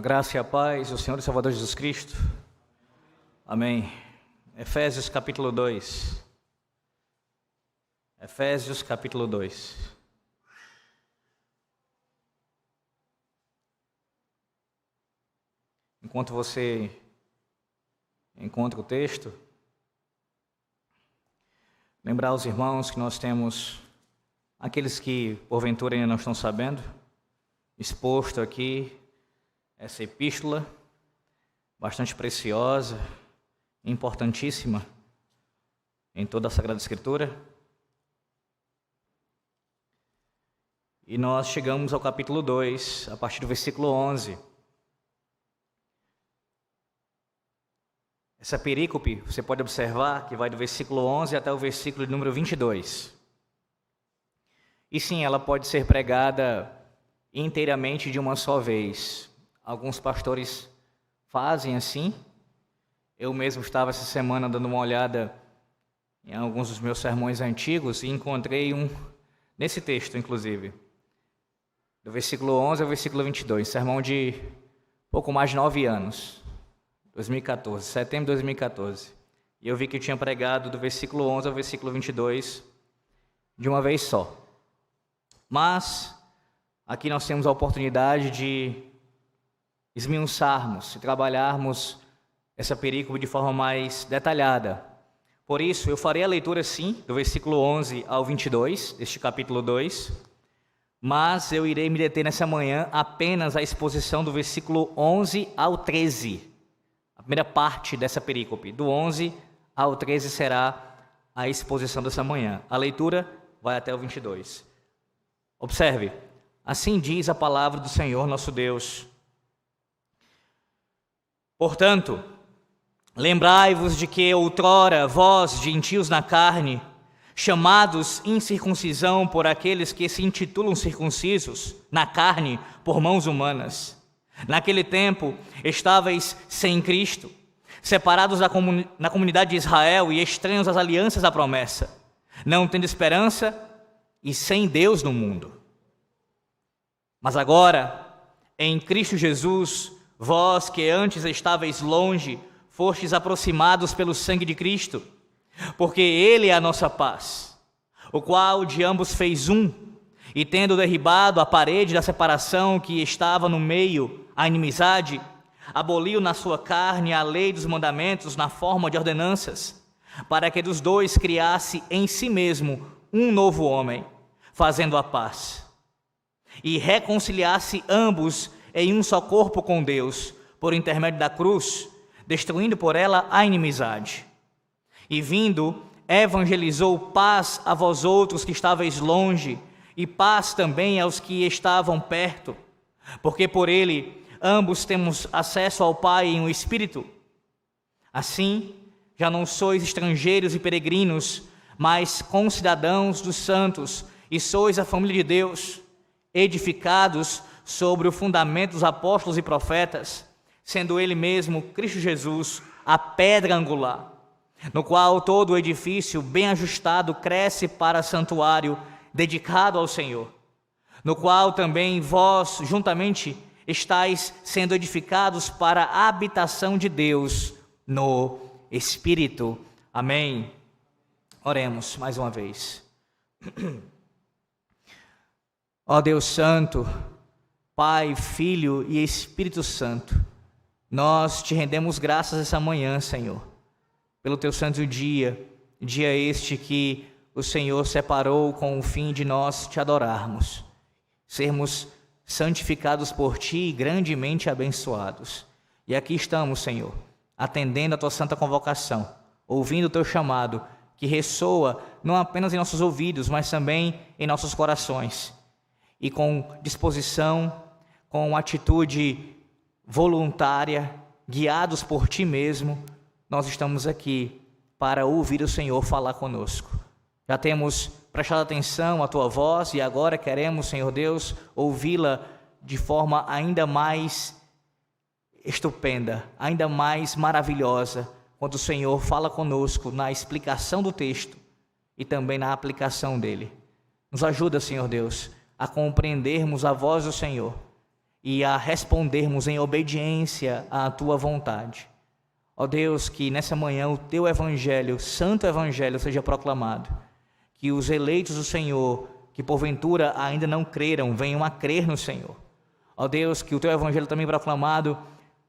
A graça e a paz do Senhor e Salvador Jesus Cristo. Amém. Efésios capítulo 2. Efésios capítulo 2. Enquanto você encontra o texto, lembrar aos irmãos que nós temos, aqueles que porventura ainda não estão sabendo, exposto aqui essa epístola, bastante preciosa, importantíssima em toda a Sagrada Escritura. E nós chegamos ao capítulo 2, a partir do versículo 11. Essa perícope, você pode observar que vai do versículo 11 até o versículo de número 22. E sim, ela pode ser pregada inteiramente de uma só vez. Alguns pastores fazem assim. Eu mesmo estava essa semana dando uma olhada em alguns dos meus sermões antigos e encontrei um, nesse texto inclusive, do versículo 11 ao versículo 22, sermão de pouco mais de 9 anos, 2014, setembro de 2014. E eu vi que eu tinha pregado do versículo 11 ao versículo 22 de uma vez só. Mas aqui nós temos a oportunidade de esmiuçarmos e trabalharmos essa perícope de forma mais detalhada. Por isso, eu farei a leitura sim, do versículo 11 ao 22, deste capítulo 2, mas eu irei me deter nessa manhã apenas à exposição do versículo 11 ao 13, a primeira parte dessa perícope. Do 11 ao 13 será a exposição dessa manhã. A leitura vai até o 22. Observe, assim diz a palavra do Senhor nosso Deus. Portanto, lembrai-vos de que outrora vós, gentios na carne, chamados incircuncisão por aqueles que se intitulam circuncisos, na carne, por mãos humanas, naquele tempo estáveis sem Cristo, separados na comunidade de Israel e estranhos às alianças da promessa, não tendo esperança e sem Deus no mundo. Mas agora, em Cristo Jesus, vós que antes estáveis longe, fostes aproximados pelo sangue de Cristo, porque Ele é a nossa paz, o qual de ambos fez um, e tendo derribado a parede da separação que estava no meio, a inimizade, aboliu na sua carne a lei dos mandamentos na forma de ordenanças, para que dos dois criasse em si mesmo um novo homem, fazendo a paz, e reconciliasse ambos em um só corpo com Deus, por intermédio da cruz, destruindo por ela a inimizade. E vindo, evangelizou paz a vós outros que estáveis longe, e paz também aos que estavam perto, porque por ele ambos temos acesso ao Pai em um Espírito. Assim, já não sois estrangeiros e peregrinos, mas concidadãos dos santos, e sois a família de Deus, edificados sobre o fundamento dos apóstolos e profetas, sendo ele mesmo, Cristo Jesus, a pedra angular, no qual todo o edifício bem ajustado cresce para santuário dedicado ao Senhor, no qual também vós juntamente estáis sendo edificados para a habitação de Deus no Espírito. Amém. Oremos mais uma vez. Ó Deus Santo, Pai, Filho e Espírito Santo, nós te rendemos graças essa manhã, Senhor, pelo teu santo dia este que o Senhor separou com o fim de nós te adorarmos, sermos santificados por ti e grandemente abençoados. E aqui estamos, Senhor, atendendo a tua santa convocação, ouvindo o teu chamado, que ressoa não apenas em nossos ouvidos, mas também em nossos corações. E com disposição, com atitude voluntária, guiados por Ti mesmo, nós estamos aqui para ouvir o Senhor falar conosco. Já temos prestado atenção à Tua voz e agora queremos, Senhor Deus, ouvi-la de forma ainda mais estupenda, ainda mais maravilhosa, quando o Senhor fala conosco na explicação do texto e também na aplicação dele. Nos ajuda, Senhor Deus, a compreendermos a voz do Senhor e a respondermos em obediência à Tua vontade. Ó Deus, que nessa manhã o Teu Evangelho, Santo Evangelho, seja proclamado. Que os eleitos do Senhor, que porventura ainda não creram, venham a crer no Senhor. Ó Deus, que o Teu Evangelho também proclamado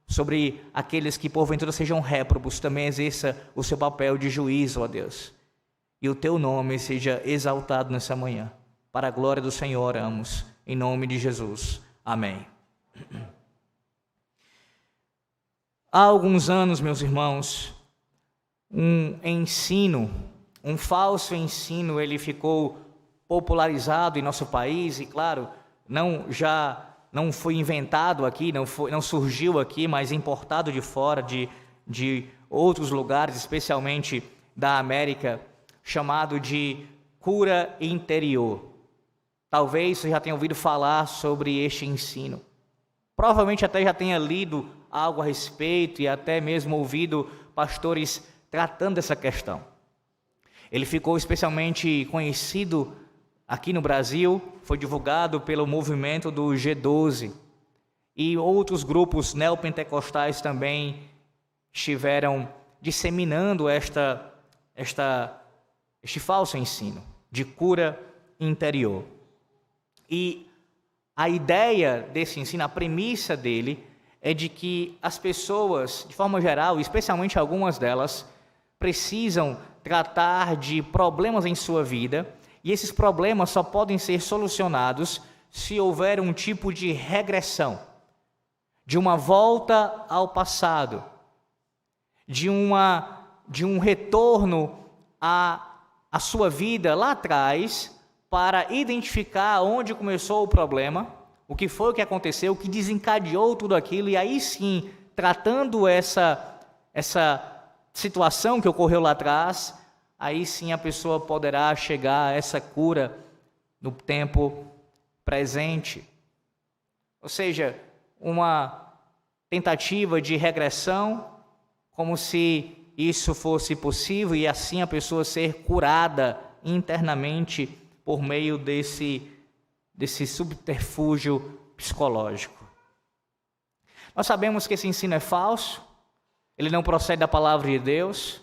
sobre aqueles que porventura sejam réprobos, também exerça o seu papel de juízo, ó Deus. E o Teu nome seja exaltado nessa manhã. Para a glória do Senhor oramos, em nome de Jesus. Amém. Há alguns anos, meus irmãos, um falso ensino, ele ficou popularizado em nosso país e, claro, não foi inventado aqui, não surgiu aqui, mas importado de fora, de outros lugares, especialmente da América, chamado de cura interior. Talvez você já tenha ouvido falar sobre este ensino. Provavelmente até já tenha lido algo a respeito e até mesmo ouvido pastores tratando dessa questão. Ele ficou especialmente conhecido aqui no Brasil, foi divulgado pelo movimento do G12 e outros grupos neopentecostais também estiveram disseminando este falso ensino de cura interior. E a ideia desse ensino, a premissa dele, é de que as pessoas, de forma geral, especialmente algumas delas, precisam tratar de problemas em sua vida, e esses problemas só podem ser solucionados se houver um tipo de regressão, de uma volta ao passado, de um retorno à sua vida lá atrás, para identificar onde começou o problema, o que foi que aconteceu, o que desencadeou tudo aquilo, e aí sim, tratando essa situação que ocorreu lá atrás, aí sim a pessoa poderá chegar a essa cura no tempo presente. Ou seja, uma tentativa de regressão, como se isso fosse possível e assim a pessoa ser curada internamente por meio desse subterfúgio psicológico. Nós sabemos que esse ensino é falso, ele não procede da palavra de Deus,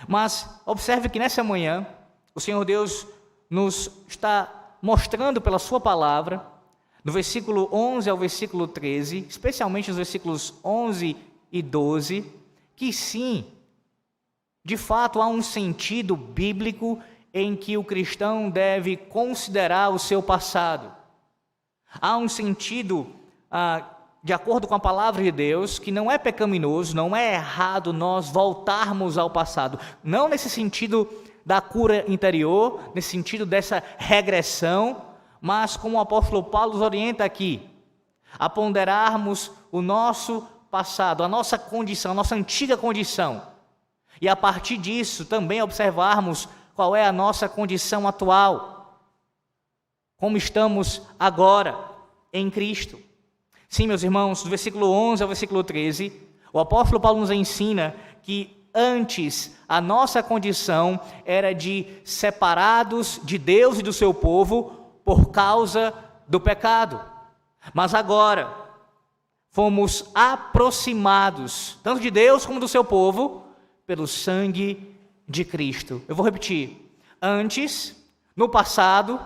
mas observe que nessa manhã o Senhor Deus nos está mostrando pela sua palavra, do versículo 11 ao versículo 13, especialmente os versículos 11 e 12, que sim, de fato há um sentido bíblico em que o cristão deve considerar o seu passado. Há um sentido, de acordo com a palavra de Deus, que não é pecaminoso, não é errado nós voltarmos ao passado. Não nesse sentido da cura interior, nesse sentido dessa regressão, mas como o apóstolo Paulo nos orienta aqui, a ponderarmos o nosso passado, a nossa condição, a nossa antiga condição, e a partir disso também observarmos qual é a nossa condição atual, como estamos agora em Cristo. Sim, meus irmãos, do versículo 11 ao versículo 13, o apóstolo Paulo nos ensina que antes a nossa condição era de separados de Deus e do seu povo por causa do pecado. Mas agora fomos aproximados, tanto de Deus como do seu povo, pelo sangue de Cristo. Eu vou repetir. Antes, no passado,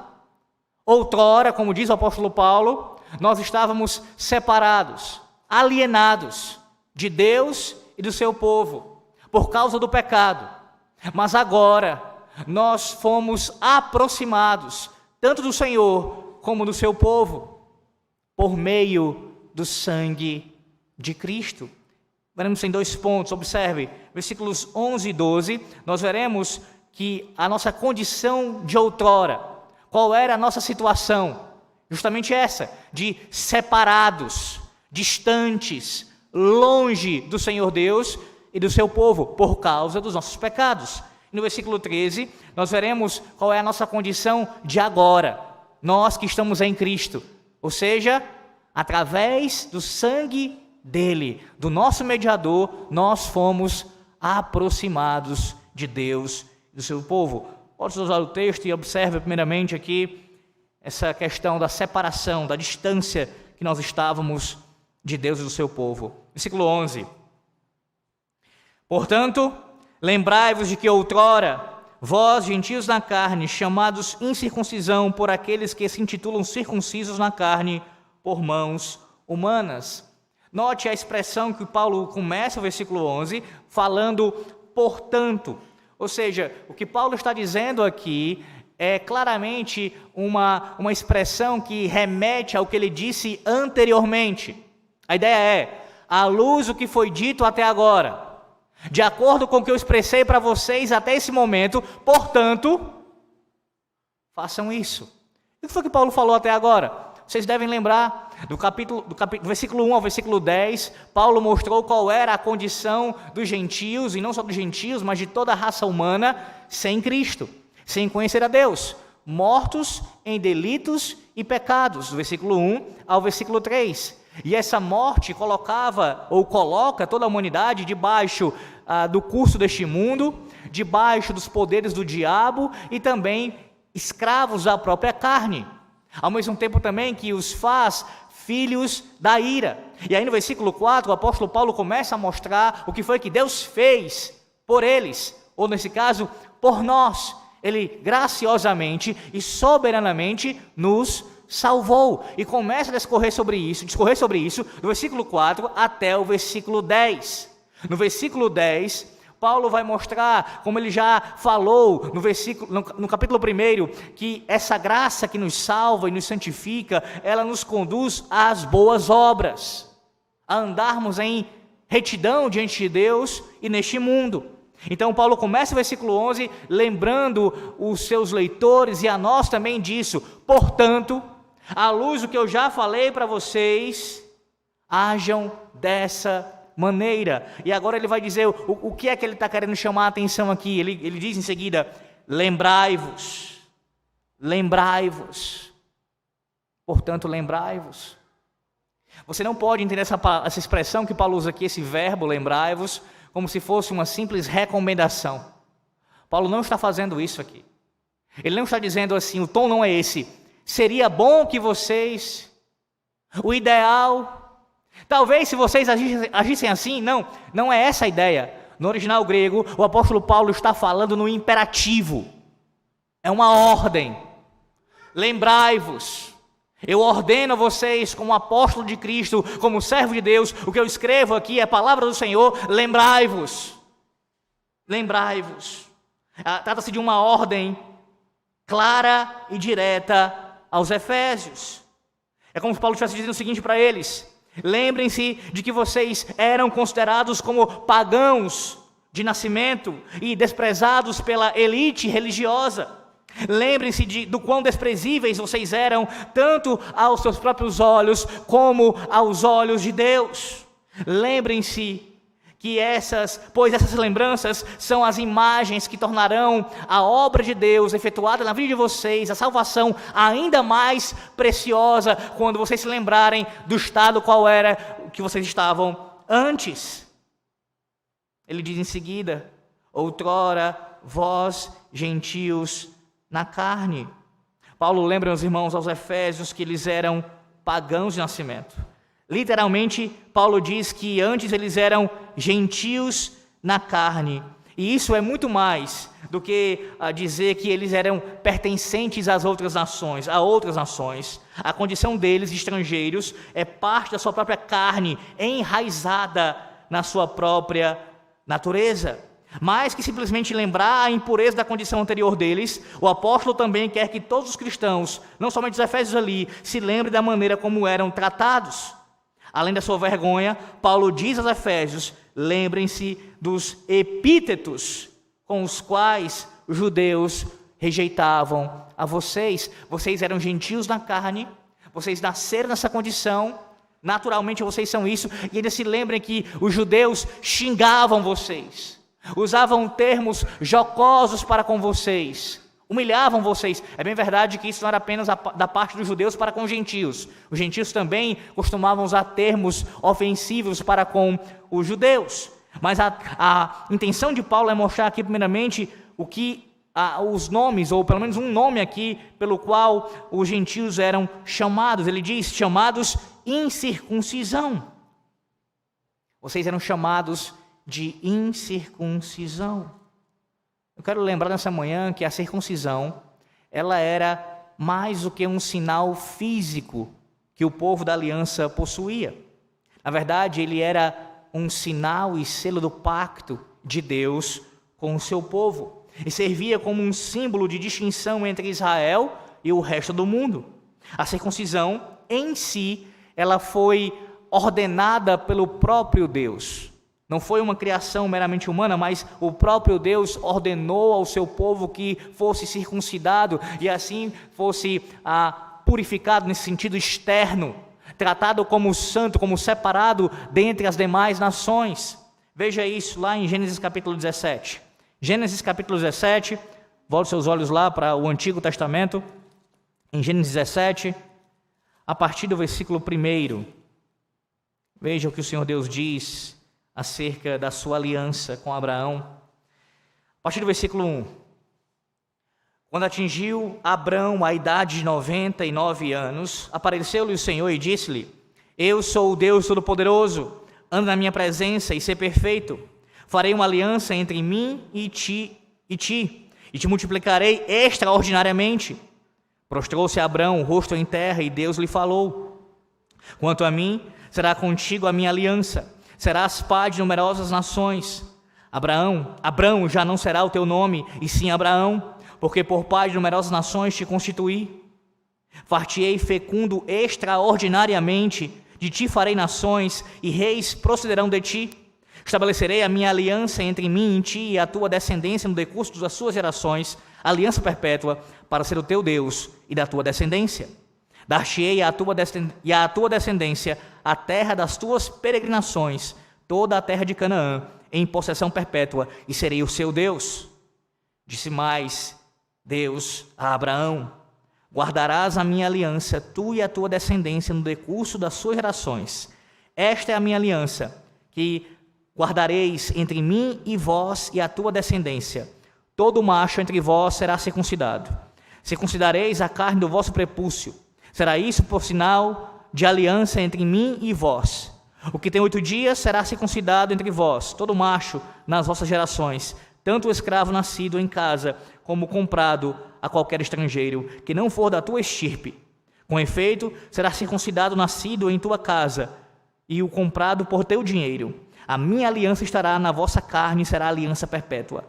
outrora, como diz o apóstolo Paulo, nós estávamos separados, alienados de Deus e do seu povo, por causa do pecado. Mas agora, nós fomos aproximados, tanto do Senhor como do seu povo, por meio do sangue de Cristo. Veremos em 2 pontos, observe, versículos 11 e 12, nós veremos que a nossa condição de outrora, qual era a nossa situação? Justamente essa, de separados, distantes, longe do Senhor Deus e do seu povo, por causa dos nossos pecados. No versículo 13, nós veremos qual é a nossa condição de agora, nós que estamos em Cristo, ou seja, através do sangue dele, do nosso mediador, nós fomos aproximados de Deus e do seu povo. Pode usar o texto e observe primeiramente aqui essa questão da separação, da distância que nós estávamos de Deus e do seu povo. Versículo 11. Portanto, lembrai-vos de que outrora, vós, gentios na carne, chamados incircuncisão por aqueles que se intitulam circuncisos na carne, por mãos humanas. Note a expressão que Paulo começa o versículo 11, falando portanto. Ou seja, o que Paulo está dizendo aqui é claramente uma expressão que remete ao que ele disse anteriormente. A ideia é, à luz do que foi dito até agora, de acordo com o que eu expressei para vocês até esse momento, portanto, façam isso. O que foi que Paulo falou até agora? Vocês devem lembrar, do versículo 1 ao versículo 10, Paulo mostrou qual era a condição dos gentios, e não só dos gentios, mas de toda a raça humana, sem Cristo, sem conhecer a Deus, mortos em delitos e pecados, do versículo 1 ao versículo 3. E essa morte colocava, ou coloca toda a humanidade debaixo do curso deste mundo, debaixo dos poderes do diabo e também escravos da própria carne. Ao mesmo tempo também que os faz filhos da ira. E aí no versículo 4, o apóstolo Paulo começa a mostrar o que foi que Deus fez por eles, ou nesse caso, por nós. Ele graciosamente e soberanamente nos salvou. E começa a discorrer sobre isso, do versículo 4 até o versículo 10. No versículo 10, Paulo vai mostrar, como ele já falou no capítulo 1, que essa graça que nos salva e nos santifica, ela nos conduz às boas obras, a andarmos em retidão diante de Deus e neste mundo. Então Paulo começa o versículo 11, lembrando os seus leitores e a nós também disso. Portanto, à luz do que eu já falei para vocês, hajam dessa maneira. E agora ele vai dizer o que é que ele está querendo chamar a atenção aqui. Ele diz em seguida, lembrai-vos. Portanto, lembrai-vos. Você não pode entender essa expressão que Paulo usa aqui, esse verbo, lembrai-vos, como se fosse uma simples recomendação. Paulo não está fazendo isso aqui. Ele não está dizendo assim, o tom não é esse. Seria bom que vocês, o ideal, talvez se vocês agissem assim, não é essa a ideia. No original grego, o apóstolo Paulo está falando no imperativo. É uma ordem. Lembrai-vos. Eu ordeno a vocês, como apóstolo de Cristo, como servo de Deus, o que eu escrevo aqui é a palavra do Senhor, lembrai-vos. Lembrai-vos. Trata-se de uma ordem clara e direta aos Efésios. É como se Paulo estivesse dizendo o seguinte para eles: lembrem-se de que vocês eram considerados como pagãos de nascimento e desprezados pela elite religiosa. Lembrem-se do quão desprezíveis vocês eram, tanto aos seus próprios olhos, como aos olhos de Deus. Lembrem-se que essas lembranças são as imagens que tornarão a obra de Deus efetuada na vida de vocês, a salvação ainda mais preciosa, quando vocês se lembrarem do estado qual era que vocês estavam antes. Ele diz em seguida, outrora vós, gentios, na carne. Paulo lembra os irmãos aos Efésios que eles eram pagãos de nascimento. Literalmente, Paulo diz que antes eles eram gentios na carne. E isso é muito mais do que dizer que eles eram pertencentes a outras nações. A condição deles, estrangeiros, é parte da sua própria carne, enraizada na sua própria natureza. Mais que simplesmente lembrar a impureza da condição anterior deles, o apóstolo também quer que todos os cristãos, não somente os Efésios ali, se lembrem da maneira como eram tratados. Além da sua vergonha, Paulo diz aos Efésios, lembrem-se dos epítetos com os quais os judeus rejeitavam a vocês. Vocês eram gentios na carne, vocês nasceram nessa condição, naturalmente vocês são isso, e ainda se lembrem que os judeus xingavam vocês. Usavam termos jocosos para com vocês, humilhavam vocês. É bem verdade que isso não era apenas da parte dos judeus para com os gentios. Os gentios também costumavam usar termos ofensivos para com os judeus. Mas a intenção de Paulo é mostrar aqui primeiramente os nomes, ou pelo menos um nome aqui, pelo qual os gentios eram chamados. Ele diz, chamados incircuncisão. Vocês eram chamados de incircuncisão. Eu quero lembrar nessa manhã que a circuncisão, ela era mais do que um sinal físico que o povo da aliança possuía. Na verdade, ele era um sinal e selo do pacto de Deus com o seu povo. E servia como um símbolo de distinção entre Israel e o resto do mundo. A circuncisão, em si, ela foi ordenada pelo próprio Deus. Não foi uma criação meramente humana, mas o próprio Deus ordenou ao seu povo que fosse circuncidado e assim fosse purificado nesse sentido externo, tratado como santo, como separado dentre as demais nações. Veja isso lá em Gênesis capítulo 17. Gênesis capítulo 17, volte seus olhos lá para o Antigo Testamento, em Gênesis 17, a partir do versículo 1. Veja o que o Senhor Deus diz acerca da sua aliança com Abraão. A partir do versículo 1. Quando atingiu Abrão a idade de 99 anos, apareceu-lhe o Senhor e disse-lhe: Eu sou o Deus Todo-Poderoso, anda na minha presença e ser perfeito. Farei uma aliança entre mim e te multiplicarei extraordinariamente. Prostrou-se Abrão, o rosto em terra, e Deus lhe falou: Quanto a mim, será contigo a minha aliança. Serás pai de numerosas nações. Abrão já não será o teu nome, e sim Abraão, porque por pai de numerosas nações te constituí. Far-te-ei fecundo extraordinariamente, de ti farei nações, e reis procederão de ti. Estabelecerei a minha aliança entre mim e ti e a tua descendência no decurso das suas gerações, aliança perpétua, para ser o teu Deus e da tua descendência. Dar-te-ei à tua descendência a terra das tuas peregrinações, toda a terra de Canaã, em possessão perpétua, e serei o seu Deus. Disse mais Deus a Abraão: Guardarás a minha aliança, tu e a tua descendência, no decurso das suas gerações. Esta é a minha aliança, que guardareis entre mim e vós e a tua descendência. Todo macho entre vós será circuncidado. Circuncidareis a carne do vosso prepúcio. Será isso por sinal de aliança entre mim e vós. O que tem 8 dias será circuncidado entre vós, todo macho nas vossas gerações, tanto o escravo nascido em casa, como comprado a qualquer estrangeiro, que não for da tua estirpe. Com efeito, será circuncidado nascido em tua casa, e o comprado por teu dinheiro. A minha aliança estará na vossa carne e será aliança perpétua.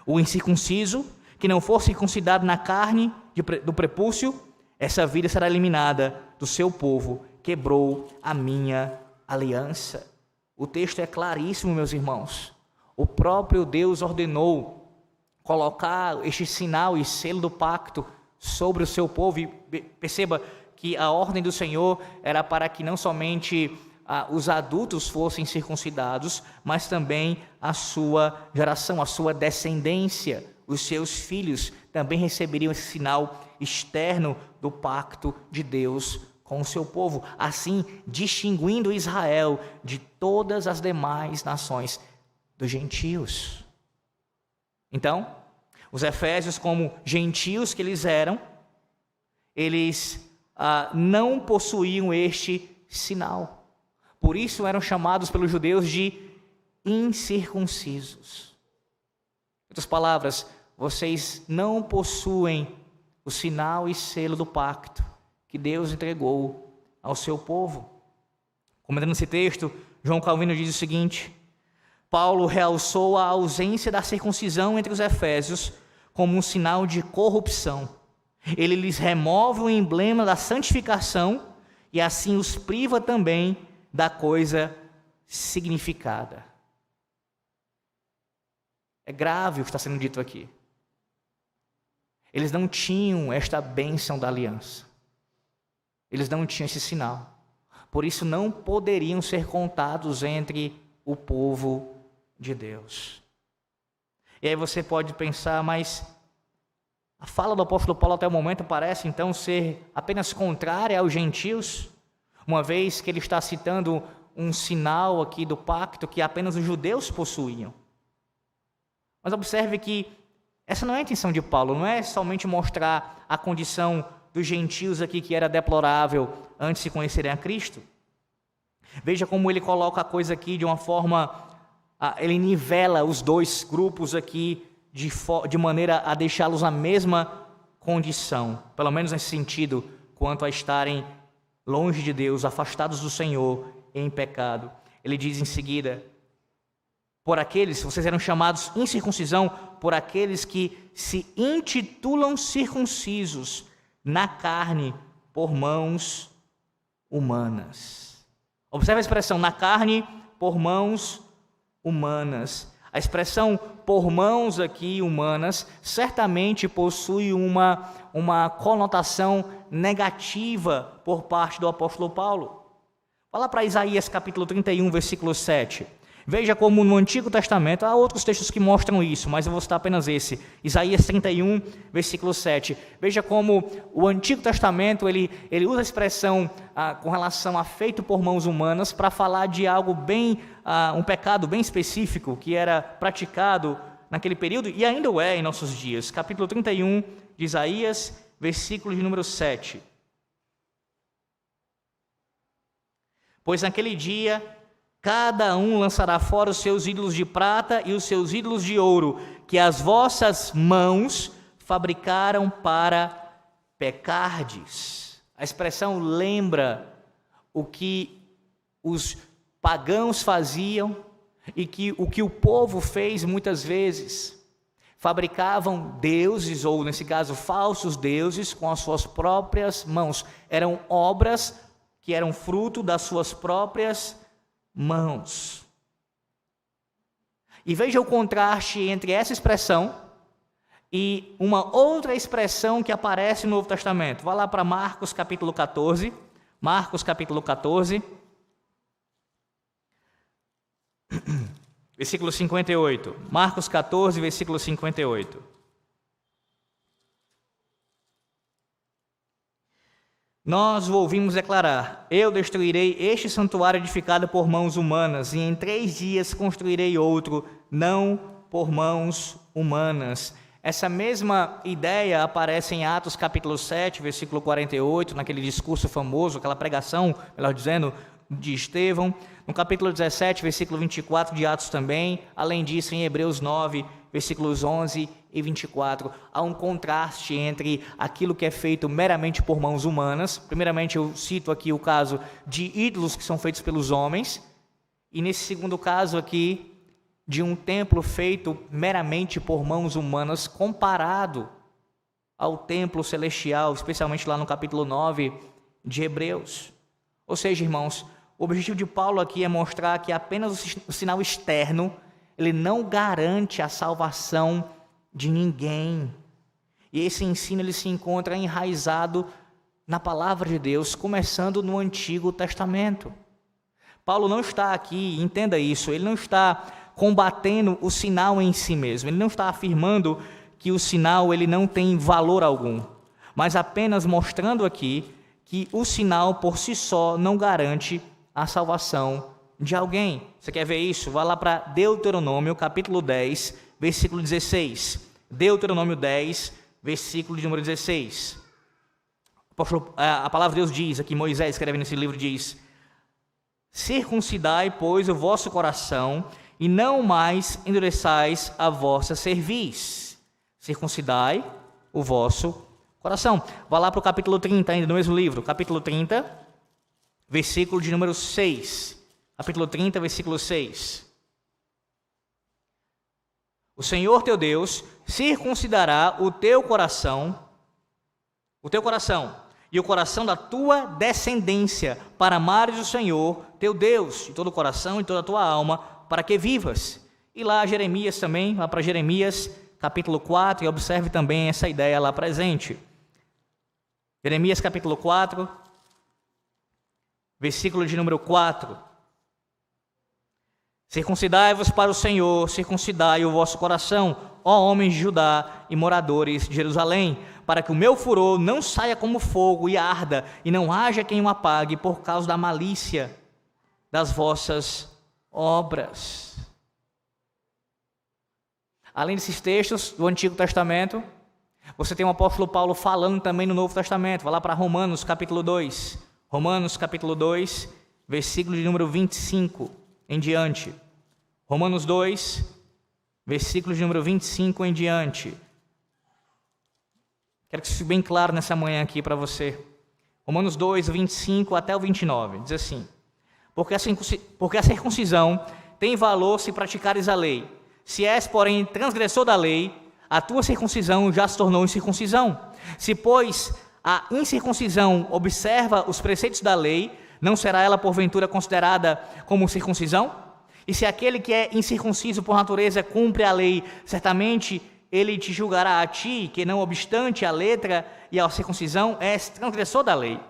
O incircunciso, que não for circuncidado na carne do prepúcio, essa vida será eliminada do seu povo, quebrou a minha aliança. O texto é claríssimo, meus irmãos. O próprio Deus ordenou colocar este sinal e selo do pacto sobre o seu povo. E perceba que a ordem do Senhor era para que não somente os adultos fossem circuncidados, mas também a sua geração, a sua descendência, os seus filhos também receberiam esse sinal externo do pacto de Deus com o seu povo, assim distinguindo Israel de todas as demais nações dos gentios. Então, os efésios, como gentios que eles eram, eles não possuíam este sinal. Por isso eram chamados pelos judeus de incircuncisos. Em outras palavras, vocês não possuem o sinal e selo do pacto que Deus entregou ao seu povo. Comentando esse texto, João Calvino diz o seguinte: Paulo realçou a ausência da circuncisão entre os efésios como um sinal de corrupção. Ele lhes remove o emblema da santificação e assim os priva também da coisa significada. É grave o que está sendo dito aqui. Eles não tinham esta bênção da aliança. Eles não tinham esse sinal. Por isso não poderiam ser contados entre o povo de Deus. E aí você pode pensar, mas a fala do apóstolo Paulo até o momento parece então ser apenas contrária aos gentios, uma vez que ele está citando um sinal aqui do pacto que apenas os judeus possuíam. Mas observe que essa não é a intenção de Paulo, não é somente mostrar a condição dos gentios aqui que era deplorável antes de conhecerem a Cristo. Veja como ele coloca a coisa aqui de uma forma, ele nivela os dois grupos aqui de maneira a deixá-los na mesma condição, pelo menos nesse sentido, quanto a estarem longe de Deus, afastados do Senhor, em pecado. Ele diz em seguida: por aqueles, vocês eram chamados incircuncisão, por aqueles que se intitulam circuncisos na carne por mãos humanas. Observe a expressão, na carne por mãos humanas. A expressão por mãos aqui humanas certamente possui uma conotação negativa por parte do apóstolo Paulo. Fala para Isaías capítulo 31, versículo 7. Veja como no Antigo Testamento, há outros textos que mostram isso, mas eu vou citar apenas esse. Isaías 31, versículo 7. Veja como o Antigo Testamento, ele usa a expressão com relação a feito por mãos humanas para falar de algo um pecado bem específico que era praticado naquele período e ainda o é em nossos dias. Capítulo 31 de Isaías, versículo de número 7. Pois naquele dia cada um lançará fora os seus ídolos de prata e os seus ídolos de ouro, que as vossas mãos fabricaram para pecardes. A expressão lembra o que os pagãos faziam e o que o povo fez muitas vezes. Fabricavam deuses, ou nesse caso falsos deuses, com as suas próprias mãos. Eram obras que eram fruto das suas próprias mãos. E veja o contraste entre essa expressão e uma outra expressão que aparece no Novo Testamento. Vá lá para Marcos capítulo 14. Marcos capítulo 14. Versículo 58. Marcos 14, versículo 58. Nós o ouvimos declarar: eu destruirei este santuário edificado por mãos humanas, e em 3 dias construirei outro, não por mãos humanas. Essa mesma ideia aparece em Atos capítulo 7, versículo 48, naquele discurso famoso, aquela pregação, melhor dizendo, de Estevão. No capítulo 17, versículo 24 de Atos também. Além disso, em Hebreus 9, versículos 11 e 24, há um contraste entre aquilo que é feito meramente por mãos humanas. Primeiramente, eu cito aqui o caso de ídolos que são feitos pelos homens, e nesse segundo caso aqui, de um templo feito meramente por mãos humanas, comparado ao templo celestial, especialmente lá no capítulo 9 de Hebreus. Ou seja, irmãos, o objetivo de Paulo aqui é mostrar que apenas o sinal externo, ele não garante a salvação de ninguém. E esse ensino ele se encontra enraizado na palavra de Deus, começando no Antigo Testamento. Paulo não está aqui, entenda isso, ele não está combatendo o sinal em si mesmo, ele não está afirmando que o sinal ele não tem valor algum, mas apenas mostrando aqui que o sinal por si só não garante a salvação de alguém. Você quer ver isso? Vá lá para Deuteronômio, capítulo 10, versículo 16. Deuteronômio 10, versículo de número 16. A palavra de Deus diz, aqui Moisés escreve nesse livro, diz: circuncidai, pois, o vosso coração, e não mais endureçais a vossa cerviz. Circuncidai o vosso coração. Vá lá para o capítulo 30 ainda, no mesmo livro, capítulo 30, versículo de número 6. Capítulo 30, versículo 6. O Senhor teu Deus circuncidará o teu coração e o coração da tua descendência, para amares o Senhor teu Deus de todo o coração e toda a tua alma, para que vivas. E lá Jeremias também, lá para Jeremias, capítulo 4, e observe também essa ideia lá presente. Jeremias capítulo 4, versículo de número 4. Circuncidai-vos para o Senhor, circuncidai o vosso coração, ó homens de Judá e moradores de Jerusalém, para que o meu furor não saia como fogo e arda, e não haja quem o apague por causa da malícia das vossas obras. Além desses textos do Antigo Testamento, Você tem o apóstolo Paulo falando também no Novo Testamento. Vai lá para Romanos capítulo 2. Romanos capítulo 2, versículo de número 25 em diante. Romanos 2, versículo de número 25 em diante. Quero que isso fique bem claro nessa manhã aqui para você. Romanos 2, 25 até o 29. Diz assim: porque a circuncisão tem valor se praticares a lei. Se és, porém, transgressor da lei, a tua circuncisão já se tornou incircuncisão. Se, pois, a incircuncisão observa os preceitos da lei, não será ela, porventura, considerada como circuncisão? E se aquele que é incircunciso por natureza cumpre a lei, certamente ele te julgará a ti, que não obstante a letra e a circuncisão, és transgressor da lei.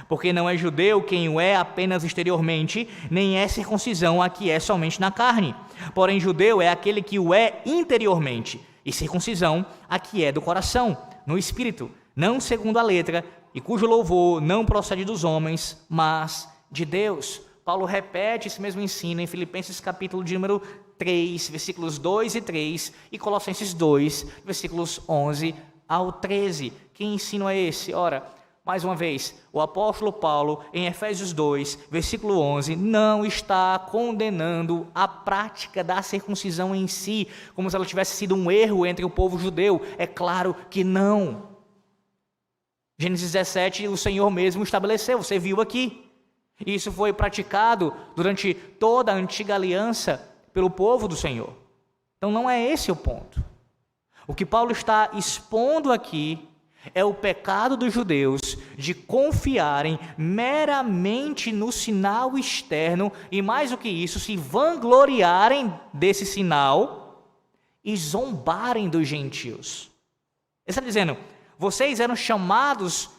Porque não é judeu quem o é apenas exteriormente, nem é circuncisão a que é somente na carne. Porém, judeu é aquele que o é interiormente, e circuncisão a que é do coração, no espírito, não segundo a letra, e cujo louvor não procede dos homens, mas de Deus. Paulo repete esse mesmo ensino em Filipenses capítulo de número 3, versículos 2 e 3, e Colossenses 2, versículos 11 ao 13. Que ensino é esse? Ora, mais uma vez, o apóstolo Paulo, em Efésios 2, versículo 11, não está condenando a prática da circuncisão em si, como se ela tivesse sido um erro entre o povo judeu. É claro que não. Gênesis 17, o Senhor mesmo estabeleceu, você viu aqui. Isso foi praticado durante toda a antiga aliança pelo povo do Senhor. Então não é esse o ponto. O que Paulo está expondo aqui é o pecado dos judeus de confiarem meramente no sinal externo e, mais do que isso, se vangloriarem desse sinal e zombarem dos gentios. Ele está dizendo, vocês eram chamados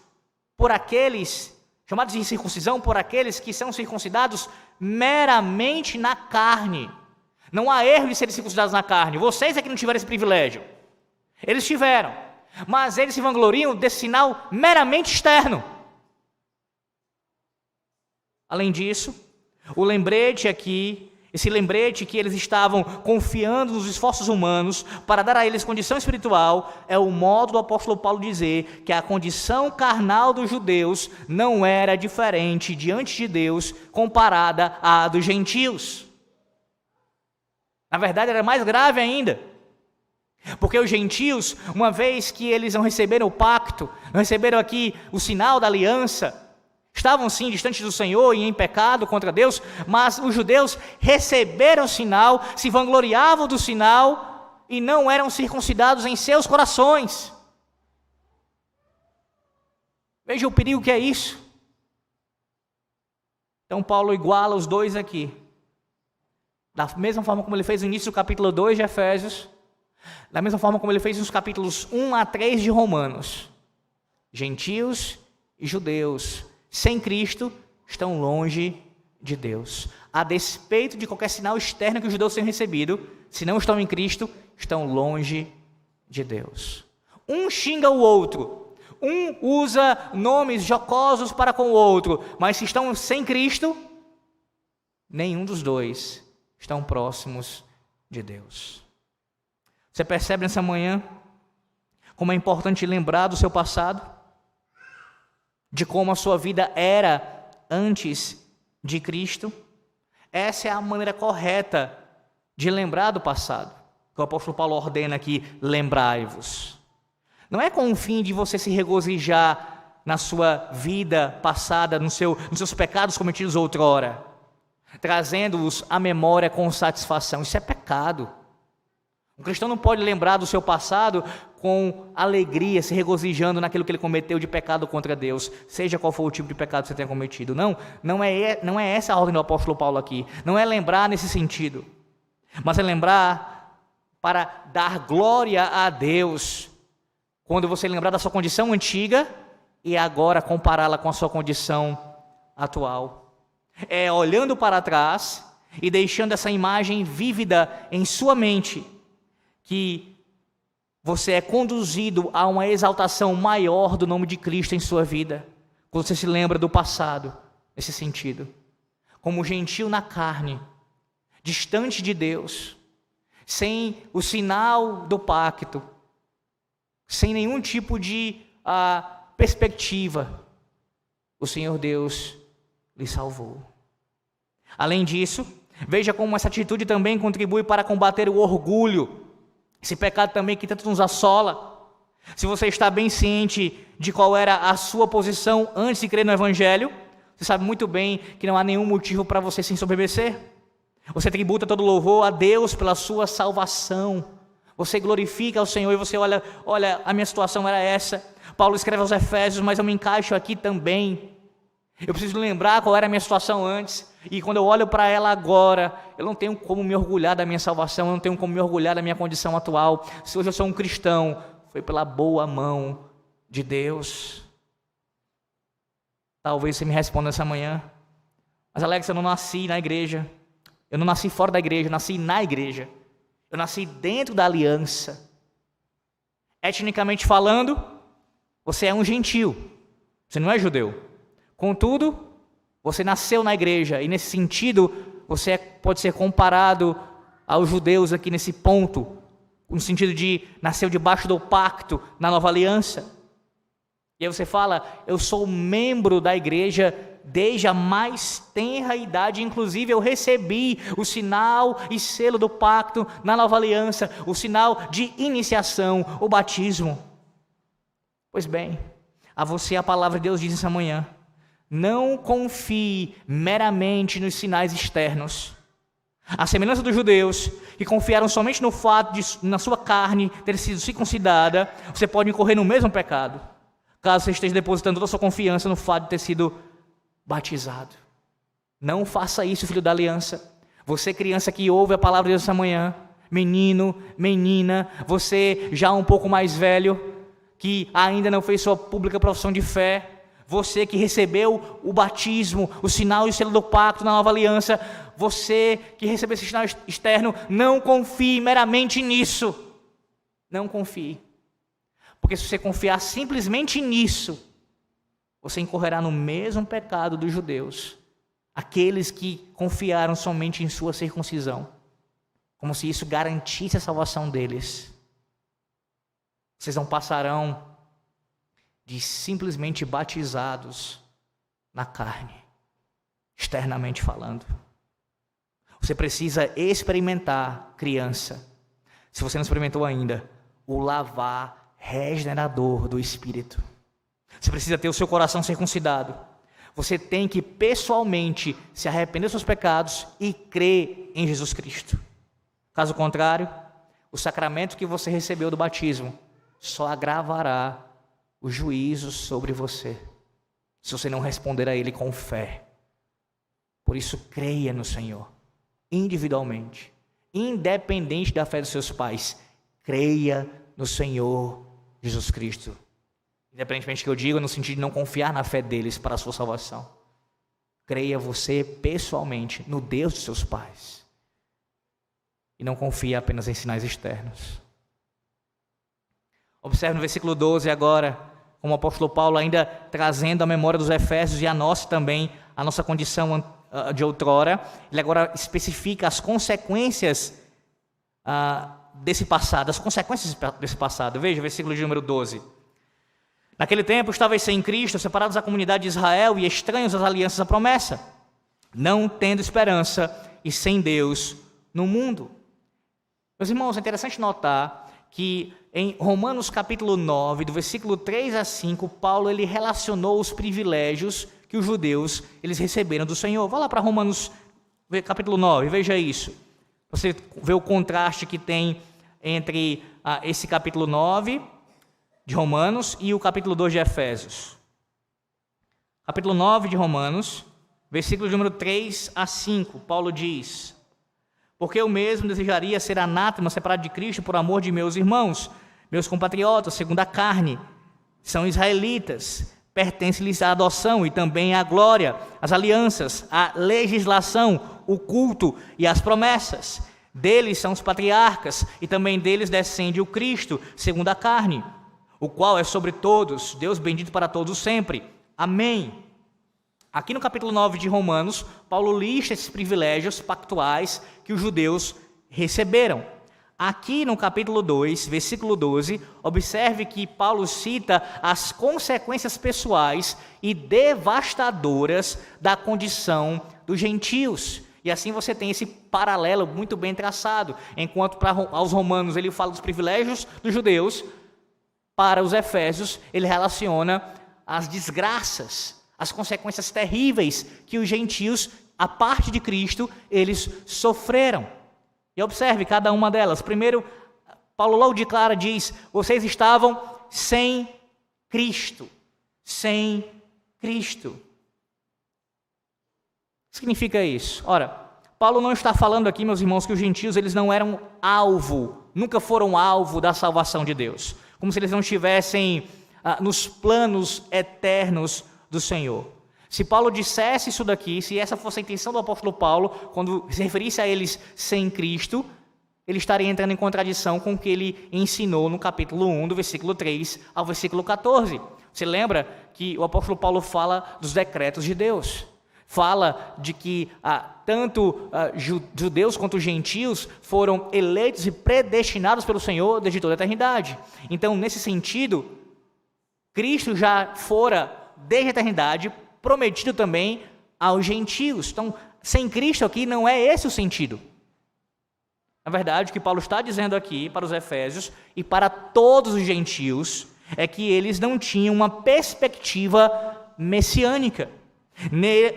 de circuncisão por aqueles que são circuncidados meramente na carne. Não há erro de serem circuncidados na carne. Vocês é que não tiveram esse privilégio. Eles tiveram. Mas eles se vangloriam desse sinal meramente externo. Além disso, o lembrete aqui, esse lembrete que eles estavam confiando nos esforços humanos para dar a eles condição espiritual, é o modo do apóstolo Paulo dizer que a condição carnal dos judeus não era diferente diante de Deus comparada à dos gentios. Na verdade, era mais grave ainda. Porque os gentios, uma vez que eles não receberam o pacto, não receberam aqui o sinal da aliança, estavam sim distantes do Senhor e em pecado contra Deus, mas os judeus receberam o sinal, se vangloriavam do sinal e não eram circuncidados em seus corações. Veja o perigo que é isso. Então Paulo iguala os dois aqui. Da mesma forma como ele fez no início do capítulo 2 de Efésios, da mesma forma como ele fez nos capítulos 1 a 3 de Romanos. Gentios e judeus, sem Cristo, estão longe de Deus. A despeito de qualquer sinal externo que os judeus tenham recebido, se não estão em Cristo, estão longe de Deus. Um xinga o outro, um usa nomes jocosos para com o outro, mas se estão sem Cristo, nenhum dos dois estão próximos de Deus. Você percebe nessa manhã como é importante lembrar do seu passado? De como a sua vida era antes de Cristo? Essa é a maneira correta de lembrar do passado, que o apóstolo Paulo ordena aqui, lembrai-vos. Não é com o fim de você se regozijar na sua vida passada, nos seus pecados cometidos outrora, trazendo-os à memória com satisfação. Isso é pecado. Um cristão não pode lembrar do seu passado com alegria, se regozijando naquilo que ele cometeu de pecado contra Deus, seja qual for o tipo de pecado que você tenha cometido. Não é essa a ordem do apóstolo Paulo aqui. Não é lembrar nesse sentido, mas é lembrar para dar glória a Deus, quando você lembrar da sua condição antiga e agora compará-la com a sua condição atual. É olhando para trás e deixando essa imagem vívida em sua mente, que você é conduzido a uma exaltação maior do nome de Cristo em sua vida, quando você se lembra do passado, nesse sentido. Como gentil na carne, distante de Deus, sem o sinal do pacto, sem nenhum tipo de perspectiva, o Senhor Deus lhe salvou. Além disso, veja como essa atitude também contribui para combater o orgulho, esse pecado também que tanto nos assola. Se você está bem ciente de qual era a sua posição antes de crer no Evangelho, você sabe muito bem que não há nenhum motivo para você se ensoberbecer. Você tributa todo louvor a Deus pela sua salvação. Você glorifica ao Senhor e você olha, a minha situação era essa. Paulo escreve aos Efésios, mas eu me encaixo aqui também. Eu preciso lembrar qual era a minha situação antes. E quando eu olho para ela agora, eu não tenho como me orgulhar da minha salvação, eu não tenho como me orgulhar da minha condição atual. Se hoje eu sou um cristão, foi pela boa mão de Deus. Talvez você me responda essa manhã: mas Alex, eu não nasci na igreja. Eu não nasci fora da igreja, eu nasci na igreja. Eu nasci dentro da aliança. Etnicamente falando, você é um gentil. Você não é judeu. Contudo, você nasceu na igreja. E nesse sentido, você pode ser comparado aos judeus aqui nesse ponto. No sentido de nasceu debaixo do pacto na nova aliança. E aí você fala: eu sou membro da igreja desde a mais tenra idade, inclusive eu recebi o sinal e selo do pacto na nova aliança, o sinal de iniciação, o batismo. Pois bem, a você a palavra de Deus diz essa manhã: não confie meramente nos sinais externos. À semelhança dos judeus, que confiaram somente no fato de, na sua carne, ter sido circuncidada, você pode incorrer no mesmo pecado, caso você esteja depositando toda a sua confiança no fato de ter sido batizado. Não faça isso, filho da aliança. Você, criança que ouve a palavra de Deus essa manhã, menino, menina, você já um pouco mais velho, que ainda não fez sua pública profissão de fé, você que recebeu o batismo, o sinal e o selo do pacto na nova aliança, você que recebeu esse sinal externo, não confie meramente nisso. Não confie. Porque se você confiar simplesmente nisso, você incorrerá no mesmo pecado dos judeus, aqueles que confiaram somente em sua circuncisão, como se isso garantisse a salvação deles. Vocês não passarão de simplesmente batizados na carne, externamente falando. Você precisa experimentar, criança, se você não experimentou ainda, o lavar regenerador do Espírito. Você precisa ter o seu coração circuncidado. Você tem que pessoalmente se arrepender dos seus pecados e crer em Jesus Cristo. Caso contrário, o sacramento que você recebeu do batismo só agravará o juízo sobre você, se você não responder a Ele com fé. Por isso, creia no Senhor, individualmente, independente da fé dos seus pais. Creia no Senhor Jesus Cristo. Independentemente do que eu digo, no sentido de não confiar na fé deles para a sua salvação. Creia você pessoalmente no Deus de seus pais. E não confie apenas em sinais externos. Observe no versículo 12 agora, como o apóstolo Paulo ainda trazendo a memória dos Efésios e a nossa também, a nossa condição de outrora. Ele agora especifica as consequências desse passado, as consequências desse passado. Veja o versículo de número 12. Naquele tempo, estáveis sem Cristo, separados da comunidade de Israel e estranhos às alianças da promessa, não tendo esperança e sem Deus no mundo. Meus irmãos, é interessante notar que em Romanos capítulo 9, do versículo 3 a 5, Paulo ele relacionou os privilégios que os judeus eles receberam do Senhor. Vá lá para Romanos capítulo 9, veja isso. Você vê o contraste que tem entre esse capítulo 9 de Romanos e o capítulo 2 de Efésios. Capítulo 9 de Romanos, versículo número 3 a 5, Paulo diz: porque eu mesmo desejaria ser anátema, separado de Cristo, por amor de meus irmãos, meus compatriotas, segundo a carne, são israelitas, pertence-lhes a adoção e também a glória, as alianças, a legislação, o culto e as promessas. Deles são os patriarcas, e também deles descende o Cristo, segundo a carne, o qual é sobre todos, Deus bendito para todos sempre. Amém. Aqui no capítulo 9 de Romanos, Paulo lista esses privilégios pactuais que os judeus receberam. Aqui no capítulo 2, versículo 12, observe que Paulo cita as consequências pessoais e devastadoras da condição dos gentios. E assim você tem esse paralelo muito bem traçado. Enquanto aos romanos ele fala dos privilégios dos judeus, para os efésios ele relaciona as desgraças, as consequências terríveis que os gentios, a parte de Cristo, eles sofreram. E observe cada uma delas. Primeiro, Paulo logo de cara diz: vocês estavam sem Cristo. Sem Cristo. O que significa isso? Ora, Paulo não está falando aqui, meus irmãos, que os gentios eles não eram alvo, nunca foram alvo da salvação de Deus. Como se eles não estivessem nos planos eternos do Senhor. Se Paulo dissesse isso daqui, se essa fosse a intenção do apóstolo Paulo, quando se referisse a eles sem Cristo, ele estaria entrando em contradição com o que ele ensinou no capítulo 1, do versículo 3 ao versículo 14. Você lembra que o apóstolo Paulo fala dos decretos de Deus? Fala de que tanto judeus quanto gentios foram eleitos e predestinados pelo Senhor desde toda a eternidade. Então, nesse sentido, Cristo já fora, desde a eternidade, prometido também aos gentios. Então, sem Cristo aqui não é esse o sentido. Na verdade, o que Paulo está dizendo aqui para os efésios e para todos os gentios é que eles não tinham uma perspectiva messiânica.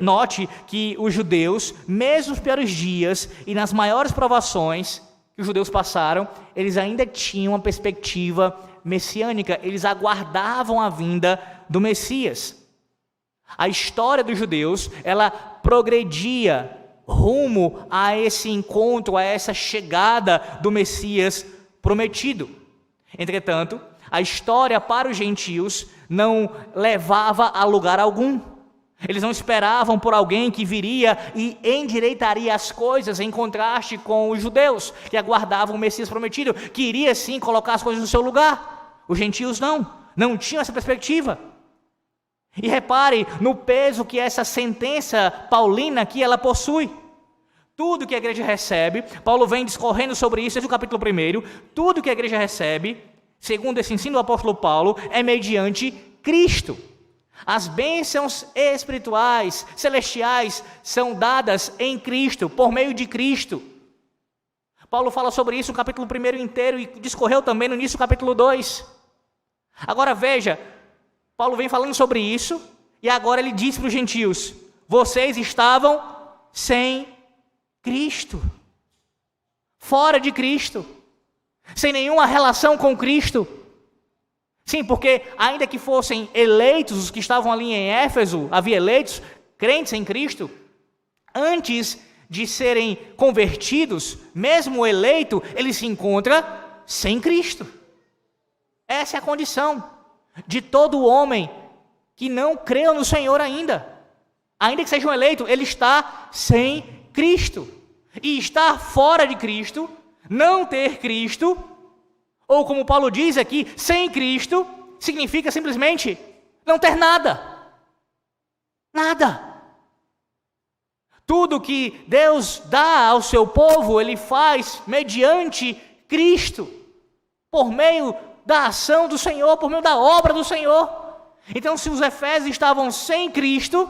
Note que os judeus, mesmo nos piores dias e nas maiores provações que os judeus passaram, eles ainda tinham uma perspectiva messiânica. Eles aguardavam a vinda do Messias. A história dos judeus, ela progredia rumo a esse encontro, a essa chegada do Messias prometido. Entretanto, a história para os gentios não levava a lugar algum. Eles não esperavam por alguém que viria e endireitaria as coisas, em contraste com os judeus, que aguardavam o Messias prometido, que iria sim colocar as coisas no seu lugar. Os gentios não tinham essa perspectiva. E repare no peso que essa sentença paulina aqui ela possui. Tudo que a igreja recebe, Paulo vem discorrendo sobre isso desde o capítulo 1, tudo que a igreja recebe, segundo esse ensino do apóstolo Paulo, é mediante Cristo. As bênçãos espirituais, celestiais, são dadas em Cristo, por meio de Cristo. Paulo fala sobre isso no capítulo 1 inteiro e discorreu também no início do capítulo 2. Agora veja, Paulo vem falando sobre isso e agora ele diz para os gentios: vocês estavam sem Cristo, fora de Cristo, sem nenhuma relação com Cristo. Sim, porque ainda que fossem eleitos, os que estavam ali em Éfeso, havia eleitos, crentes em Cristo, antes de serem convertidos, mesmo eleito, ele se encontra sem Cristo. Essa é a condição de todo homem que não creu no Senhor ainda que seja um eleito, ele está sem Cristo. E estar fora de Cristo, não ter Cristo, ou como Paulo diz aqui, sem Cristo, significa simplesmente não ter nada. Nada. Tudo que Deus dá ao seu povo, Ele faz mediante Cristo, por meio da ação do Senhor, por meio da obra do Senhor. Então, se os efésios estavam sem Cristo,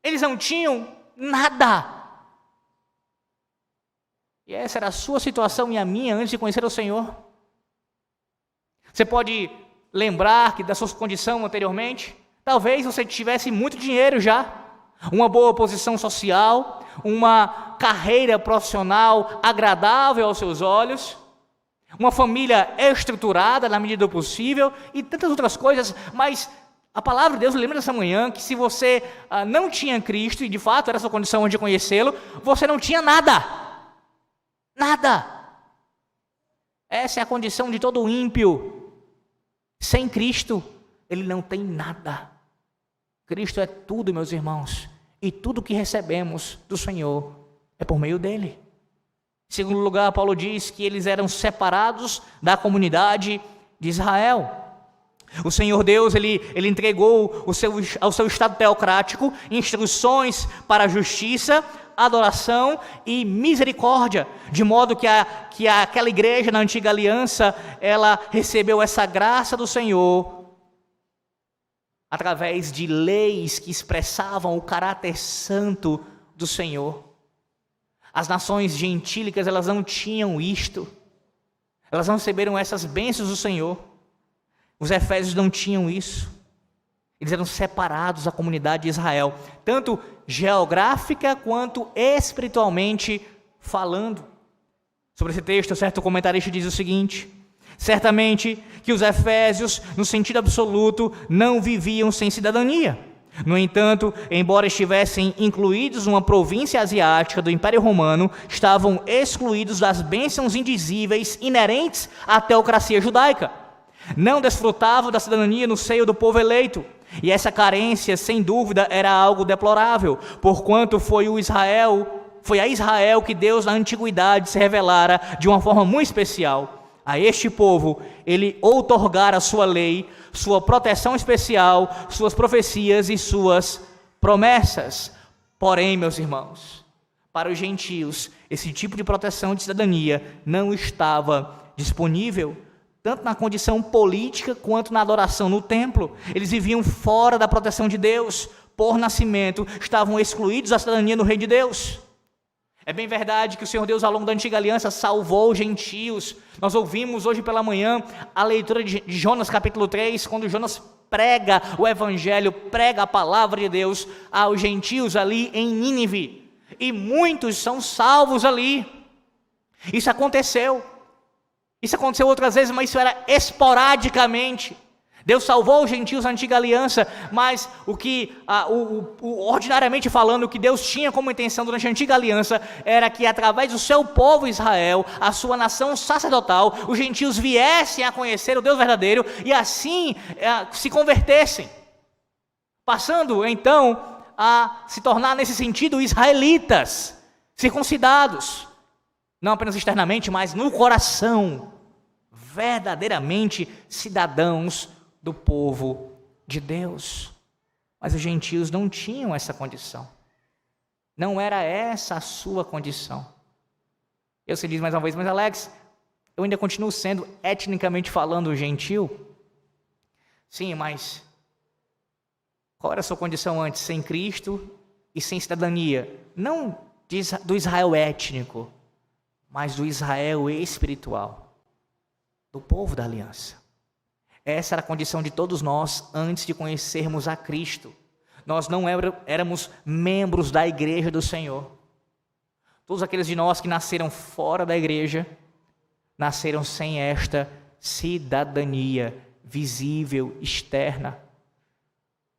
eles não tinham nada. E essa era a sua situação e a minha antes de conhecer o Senhor. Você pode lembrar que da sua condição anteriormente, talvez você tivesse muito dinheiro já, uma boa posição social, uma carreira profissional agradável aos seus olhos, uma família estruturada na medida do possível e tantas outras coisas, mas a palavra de Deus lembra nessa manhã que se você não tinha Cristo, e de fato era a sua condição antes de conhecê-lo, você não tinha nada. Nada. Essa é a condição de todo ímpio. Sem Cristo, ele não tem nada. Cristo é tudo, meus irmãos, e tudo que recebemos do Senhor é por meio dele. Em segundo lugar, Paulo diz que eles eram separados da comunidade de Israel. O Senhor Deus, ele entregou ao seu Estado teocrático instruções para a justiça, adoração e misericórdia, de modo que aquela igreja na antiga aliança, ela recebeu essa graça do Senhor através de leis que expressavam o caráter santo do Senhor. As nações gentílicas, elas não tinham isto, elas não receberam essas bênçãos do Senhor. Os efésios não tinham isso. Eles eram separados da comunidade de Israel, tanto geográfica quanto espiritualmente falando. Sobre esse texto, certo comentarista diz o seguinte: certamente que os efésios, no sentido absoluto, não viviam sem cidadania. No entanto, embora estivessem incluídos numa província asiática do Império Romano, estavam excluídos das bênçãos indizíveis inerentes à teocracia judaica. Não desfrutavam da cidadania no seio do povo eleito, e essa carência, sem dúvida, era algo deplorável, porquanto foi a Israel que Deus na antiguidade se revelara de uma forma muito especial. A este povo, ele outorgara a sua lei, sua proteção especial, suas profecias e suas promessas. Porém, meus irmãos, para os gentios, esse tipo de proteção de cidadania não estava disponível, tanto na condição política quanto na adoração no templo. Eles viviam fora da proteção de Deus, por nascimento, estavam excluídos da cidadania no reino de Deus. É bem verdade que o Senhor Deus, ao longo da antiga aliança, salvou os gentios. Nós ouvimos hoje pela manhã a leitura de Jonas capítulo 3, quando Jonas prega o evangelho, prega a palavra de Deus aos gentios ali em Nínive, e muitos são salvos ali. Isso aconteceu outras vezes, mas isso era esporadicamente. Deus salvou os gentios na antiga aliança, mas ordinariamente falando, o que Deus tinha como intenção durante a antiga aliança era que através do seu povo Israel, a sua nação sacerdotal, os gentios viessem a conhecer o Deus verdadeiro e assim se convertessem, passando então a se tornar nesse sentido israelitas, circuncidados, não apenas externamente, mas no coração, verdadeiramente cidadãos do povo de Deus. Mas os gentios não tinham essa condição, não era essa a sua condição. Você diz mais uma vez: mas Alex, eu ainda continuo sendo etnicamente falando gentil? Sim, mas qual era a sua condição antes? Sem Cristo e sem cidadania, não do Israel étnico, mas do Israel espiritual, do povo da aliança. Essa era a condição de todos nós antes de conhecermos a Cristo. Nós não éramos membros da igreja do Senhor. Todos aqueles de nós que nasceram fora da igreja, nasceram sem esta cidadania visível, externa.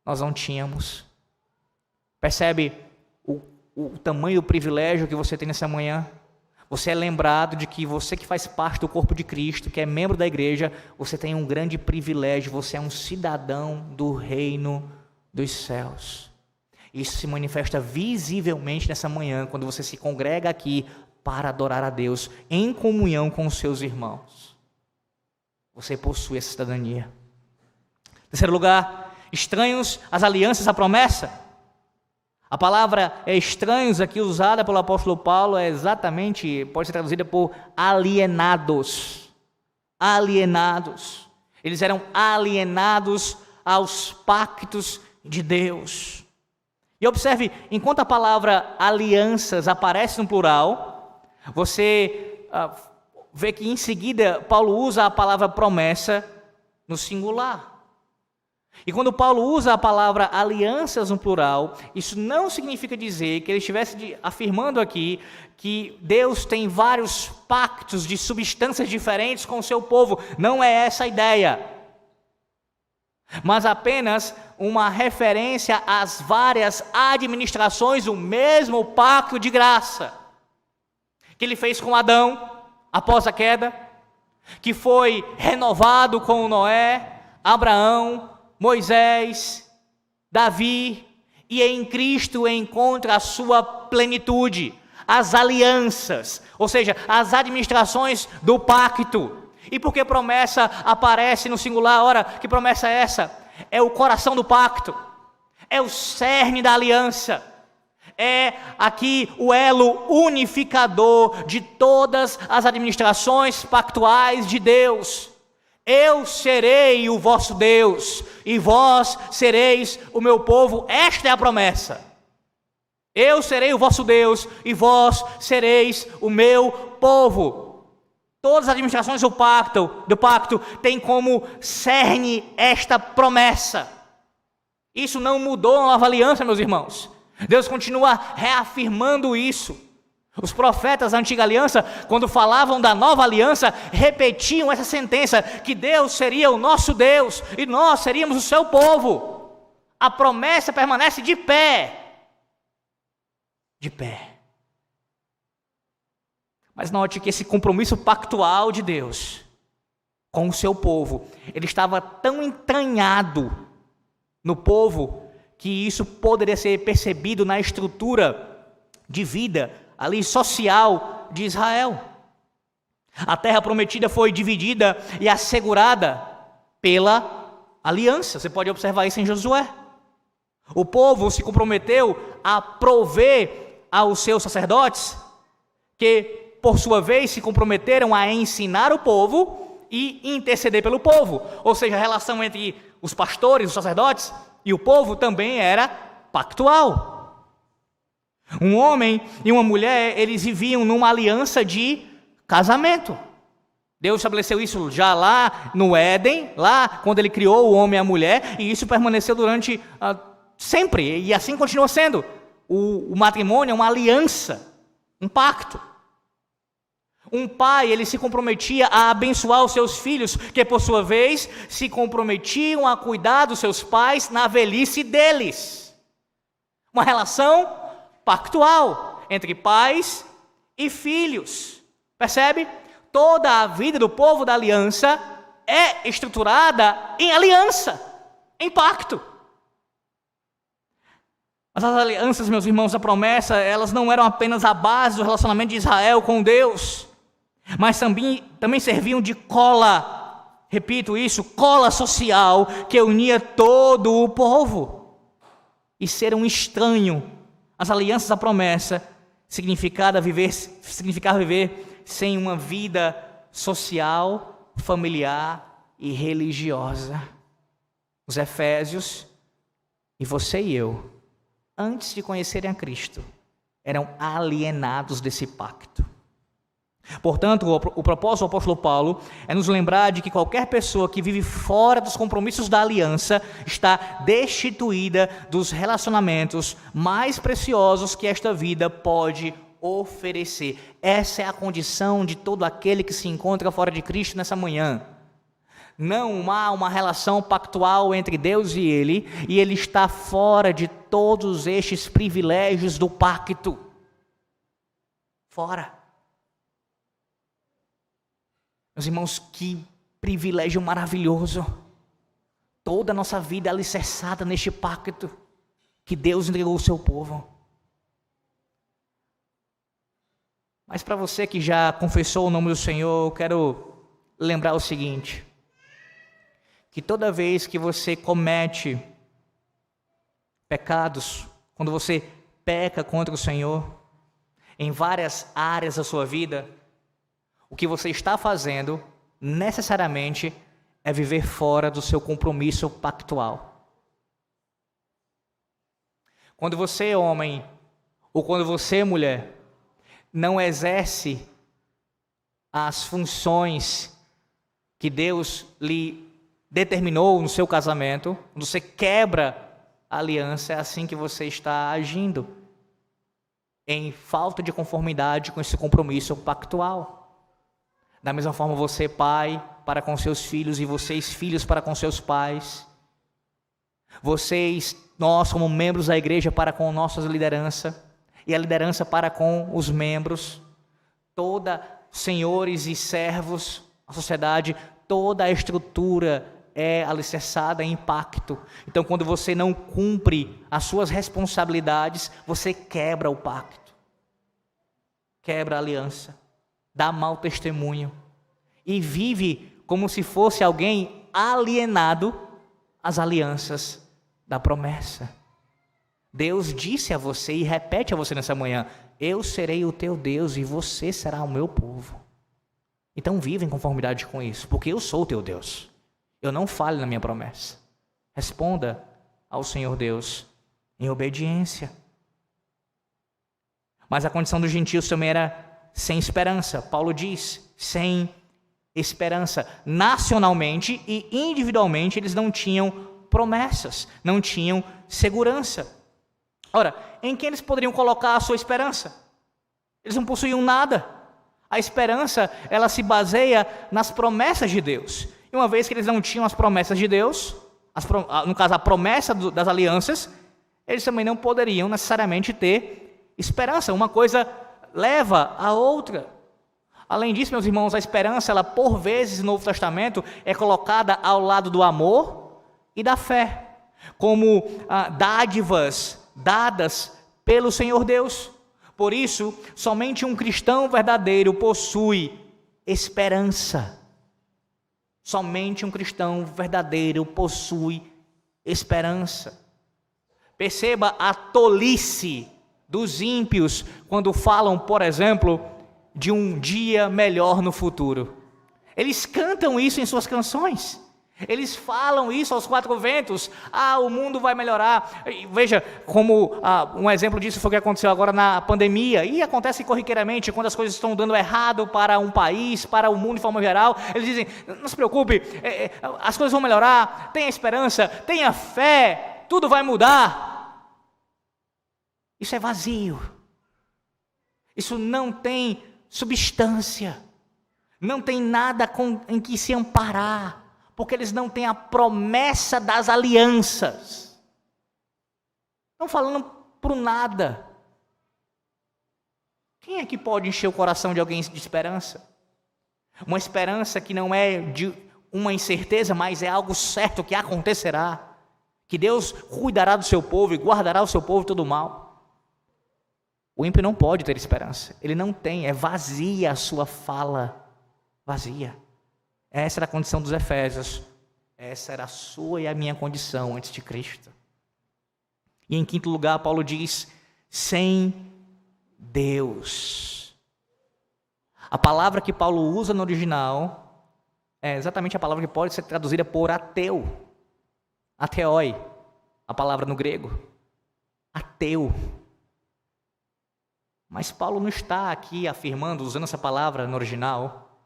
Nós não tínhamos. Percebe o tamanho do privilégio que você tem nessa manhã? Você é lembrado de que você que faz parte do corpo de Cristo, que é membro da igreja, você tem um grande privilégio, você é um cidadão do reino dos céus. Isso se manifesta visivelmente nessa manhã, quando você se congrega aqui para adorar a Deus, em comunhão com os seus irmãos. Você possui essa cidadania. Em terceiro lugar, estranhos às alianças, à promessa. A palavra estranhos aqui usada pelo apóstolo Paulo é exatamente, pode ser traduzida por alienados. Alienados. Eles eram alienados aos pactos de Deus. E observe, enquanto a palavra alianças aparece no plural, você vê que em seguida Paulo usa a palavra promessa no singular. E quando Paulo usa a palavra alianças no plural, isso não significa dizer que ele estivesse afirmando aqui que Deus tem vários pactos de substâncias diferentes com o seu povo. Não é essa a ideia. Mas apenas uma referência às várias administrações do mesmo pacto de graça que ele fez com Adão após a queda, que foi renovado com Noé, Abraão, Moisés, Davi, e em Cristo encontra a sua plenitude, as alianças, ou seja, as administrações do pacto. E por que promessa aparece no singular? Ora, que promessa é essa? É o coração do pacto, é o cerne da aliança, é aqui o elo unificador de todas as administrações pactuais de Deus. Eu serei o vosso Deus, e vós sereis o meu povo. Esta é a promessa. Eu serei o vosso Deus, e vós sereis o meu povo. Todas as administrações do pacto têm como cerne esta promessa. Isso não mudou na nova aliança, meus irmãos. Deus continua reafirmando isso. Os profetas da antiga aliança, quando falavam da nova aliança, repetiam essa sentença, que Deus seria o nosso Deus e nós seríamos o seu povo. A promessa permanece de pé. De pé. Mas note que esse compromisso pactual de Deus com o seu povo, ele estava tão entranhado no povo, que isso poderia ser percebido na estrutura de vida ali social de Israel. A terra prometida foi dividida e assegurada pela aliança. Você pode observar isso em Josué. O povo se comprometeu a prover aos seus sacerdotes, que por sua vez se comprometeram a ensinar o povo e interceder pelo povo. Ou seja, a relação entre os pastores, os sacerdotes e o povo também era pactual. Um homem e uma mulher, eles viviam numa aliança de casamento. Deus estabeleceu isso já lá no Éden, lá quando ele criou o homem e a mulher, e isso permaneceu durante sempre, e assim continua sendo. O matrimônio é uma aliança, um pacto. Um pai, ele se comprometia a abençoar os seus filhos, que por sua vez se comprometiam a cuidar dos seus pais na velhice deles. Uma relação pactual entre pais e filhos. Percebe? Toda a vida do povo da aliança é estruturada em aliança, em pacto. Mas as alianças, meus irmãos, a promessa, elas não eram apenas a base do relacionamento de Israel com Deus, mas também serviam de cola, repito isso, cola social que unia todo o povo. E ser um estranho às alianças da promessa significava viver sem uma vida social, familiar e religiosa. Os Efésios, e você e eu, antes de conhecerem a Cristo, eram alienados desse pacto. Portanto, o propósito do apóstolo Paulo é nos lembrar de que qualquer pessoa que vive fora dos compromissos da aliança está destituída dos relacionamentos mais preciosos que esta vida pode oferecer. Essa é a condição de todo aquele que se encontra fora de Cristo nessa manhã. Não há uma relação pactual entre Deus e ele está fora de todos estes privilégios do pacto. Fora. Meus irmãos, que privilégio maravilhoso. Toda a nossa vida é alicerçada neste pacto que Deus entregou ao seu povo. Mas para você que já confessou o nome do Senhor, eu quero lembrar o seguinte: que toda vez que você comete pecados, quando você peca contra o Senhor, em várias áreas da sua vida, o que você está fazendo, necessariamente, é viver fora do seu compromisso pactual. Quando você, homem, ou quando você, mulher, não exerce as funções que Deus lhe determinou no seu casamento, quando você quebra a aliança, é assim que você está agindo, em falta de conformidade com esse compromisso pactual. Da mesma forma, você, pai, para com seus filhos, e vocês, filhos, para com seus pais. Vocês, nós, como membros da igreja, para com nossa liderança, e a liderança para com os membros. Toda, senhores e servos, a sociedade, toda a estrutura é alicerçada em pacto. Então, quando você não cumpre as suas responsabilidades, você quebra o pacto, quebra a aliança, dá mau testemunho. e vive como se fosse alguém alienado às alianças da promessa. Deus disse a você e repete a você nessa manhã: eu serei o teu Deus e você será o meu povo. Então viva em conformidade com isso, porque eu sou o teu Deus. Eu não falho na minha promessa. Responda ao Senhor Deus em obediência. Mas a condição dos gentios também era sem esperança. Paulo diz, sem esperança. Nacionalmente e individualmente eles não tinham promessas, não tinham segurança. Ora, em quem eles poderiam colocar a sua esperança? Eles não possuíam nada. A esperança, ela se baseia nas promessas de Deus. E uma vez que eles não tinham as promessas de Deus, no caso a promessa das alianças, eles também não poderiam necessariamente ter esperança. Uma coisa leva a outra. Além disso, meus irmãos, a esperança, ela por vezes no Novo Testamento é colocada ao lado do amor e da fé, como dádivas dadas pelo Senhor Deus. Por isso, somente um cristão verdadeiro possui esperança. Somente um cristão verdadeiro possui esperança. Perceba a tolice dos ímpios quando falam, por exemplo, de um dia melhor no futuro. Eles cantam isso em suas canções. Eles falam isso aos quatro ventos. O mundo vai melhorar. Veja como um exemplo disso foi o que aconteceu agora na pandemia. E acontece corriqueiramente quando as coisas estão dando errado para um país, para o mundo de forma geral. Eles dizem, não se preocupe, as coisas vão melhorar. Tenha esperança, tenha fé, tudo vai mudar. Isso é vazio. Isso não tem substância. Não tem nada em que se amparar. Porque eles não têm a promessa das alianças. Estão falando por nada. Quem é que pode encher o coração de alguém de esperança? Uma esperança que não é de uma incerteza, mas é algo certo que acontecerá. Que Deus cuidará do seu povo e guardará o seu povo de todo mal. O ímpio não pode ter esperança. Ele não tem, é vazia a sua fala. Vazia. Essa era a condição dos Efésios. Essa era a sua e a minha condição antes de Cristo. E em quinto lugar, Paulo diz, sem Deus. A palavra que Paulo usa no original é exatamente a palavra que pode ser traduzida por ateu. Ateoi, a palavra no grego. Ateu. Mas Paulo não está aqui afirmando, usando essa palavra no original,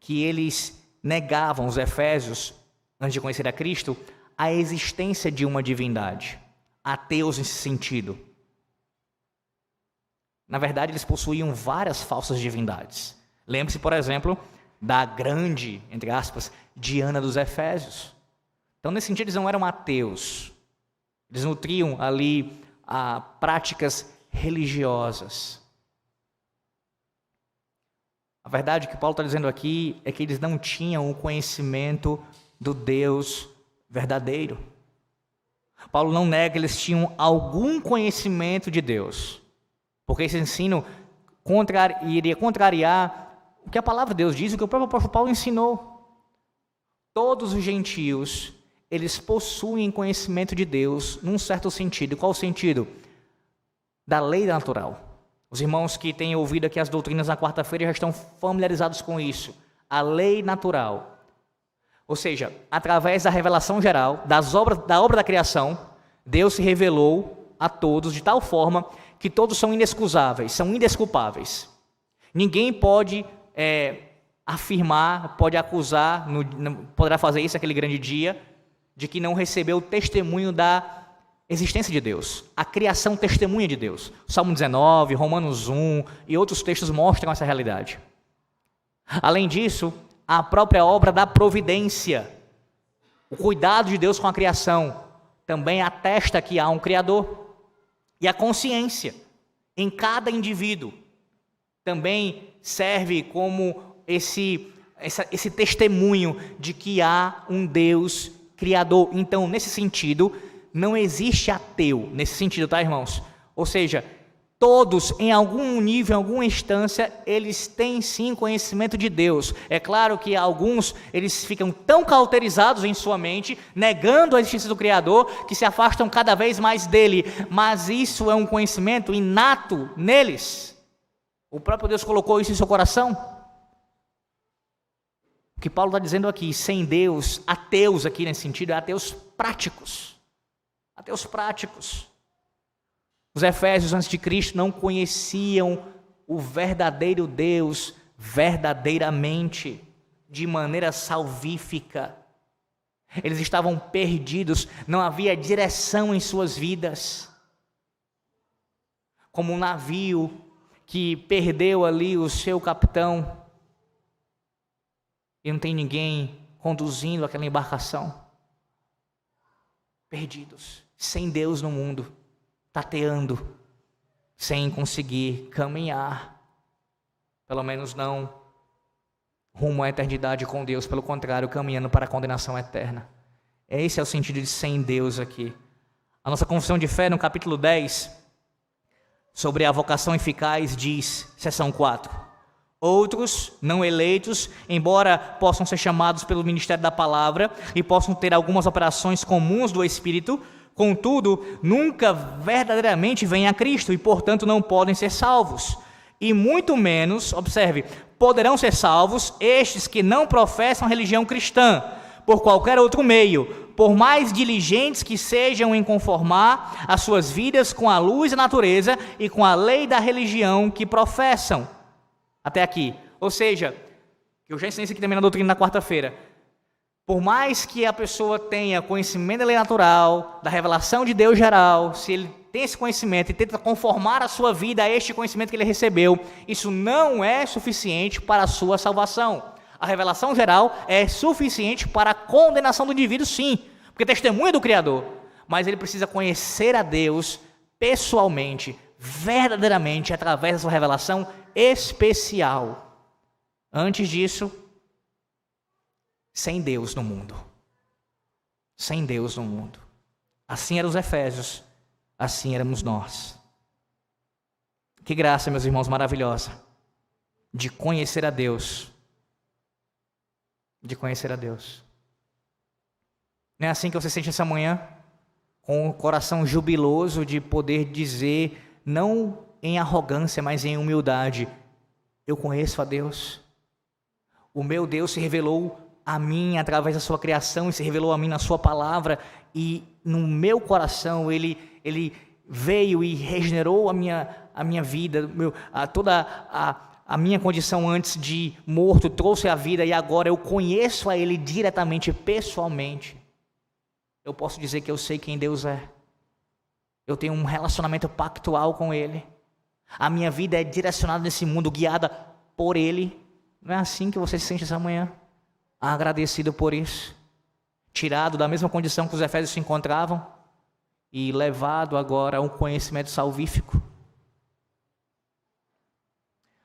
que eles negavam, os efésios, antes de conhecer a Cristo, a existência de uma divindade. Ateus nesse sentido. Na verdade, eles possuíam várias falsas divindades. Lembre-se, por exemplo, da grande, entre aspas, Diana dos Efésios. Então, nesse sentido, eles não eram ateus. Eles nutriam ali práticas religiosas. A verdade que Paulo está dizendo aqui é que eles não tinham o conhecimento do Deus verdadeiro. Paulo não nega que eles tinham algum conhecimento de Deus, porque esse ensino iria contrariar o que a palavra de Deus diz, o que o próprio apóstolo Paulo ensinou. Todos os gentios, eles possuem conhecimento de Deus num certo sentido. Qual o sentido? Da lei natural. Os irmãos que têm ouvido aqui as doutrinas na quarta-feira já estão familiarizados com isso. A lei natural. Ou seja, através da revelação geral, da obra da criação, Deus se revelou a todos de tal forma que todos são inexcusáveis, são indesculpáveis. Ninguém pode afirmar, pode acusar, poderá fazer isso naquele grande dia, de que não recebeu o testemunho da existência de Deus. A criação testemunha de Deus. Salmo 19, Romanos 1 e outros textos mostram essa realidade. Além disso, a própria obra da providência, o cuidado de Deus com a criação, também atesta que há um Criador. E a consciência em cada indivíduo também serve como esse testemunho de que há um Deus Criador. Então, nesse sentido, não existe ateu, nesse sentido, tá, irmãos? Ou seja, Todos, em algum nível, em alguma instância, eles têm sim conhecimento de Deus. É claro que alguns, eles ficam tão cauterizados em sua mente, negando a existência do Criador, que se afastam cada vez mais dele. Mas isso é um conhecimento inato neles. O próprio Deus colocou isso em seu coração. O que Paulo está dizendo aqui, sem Deus, ateus aqui nesse sentido, é ateus práticos. Ateus práticos. Os efésios antes de Cristo não conheciam o verdadeiro Deus verdadeiramente, de maneira salvífica. Eles estavam perdidos, não havia direção em suas vidas. Como um navio que perdeu ali o seu capitão e não tem ninguém conduzindo aquela embarcação. Perdidos, sem Deus no mundo. Tateando, sem conseguir caminhar, pelo menos não rumo à eternidade com Deus, pelo contrário, caminhando para a condenação eterna. Esse é o sentido de sem Deus aqui. A nossa confissão de fé no capítulo 10, sobre a vocação eficaz, diz, seção 4, outros, não eleitos, embora possam ser chamados pelo ministério da palavra e possam ter algumas operações comuns do Espírito, contudo, nunca verdadeiramente vêm a Cristo e, portanto, não podem ser salvos. E muito menos, observe, poderão ser salvos estes que não professam religião cristã, por qualquer outro meio, por mais diligentes que sejam em conformar as suas vidas com a luz da natureza e com a lei da religião que professam. Até aqui. Ou seja, eu já ensinei isso aqui também na doutrina na quarta-feira. Por mais que a pessoa tenha conhecimento da lei natural, da revelação de Deus geral, se ele tem esse conhecimento e tenta conformar a sua vida a este conhecimento que ele recebeu, isso não é suficiente para a sua salvação. A revelação geral é suficiente para a condenação do indivíduo, sim, porque testemunha do Criador, mas ele precisa conhecer a Deus pessoalmente, verdadeiramente, através da sua revelação especial. Antes disso, sem Deus no mundo. Sem Deus no mundo. Assim eram os efésios, assim éramos nós. Que graça, meus irmãos, maravilhosa, de conhecer a Deus. De conhecer a Deus. Não é assim que você sente essa manhã? Com o coração jubiloso de poder dizer, não em arrogância, mas em humildade, eu conheço a Deus. O meu Deus se revelou a mim através da sua criação e se revelou a mim na sua palavra, e no meu coração ele veio e regenerou a minha vida, toda a minha condição antes de morto, trouxe a vida, e agora eu conheço a ele diretamente, pessoalmente. Eu posso dizer que eu sei quem Deus é. Eu tenho um relacionamento pactual com ele. A minha vida é direcionada nesse mundo, guiada por ele. Não é assim que você se sente essa manhã? Agradecido por isso, tirado da mesma condição que os efésios se encontravam e levado agora a um conhecimento salvífico.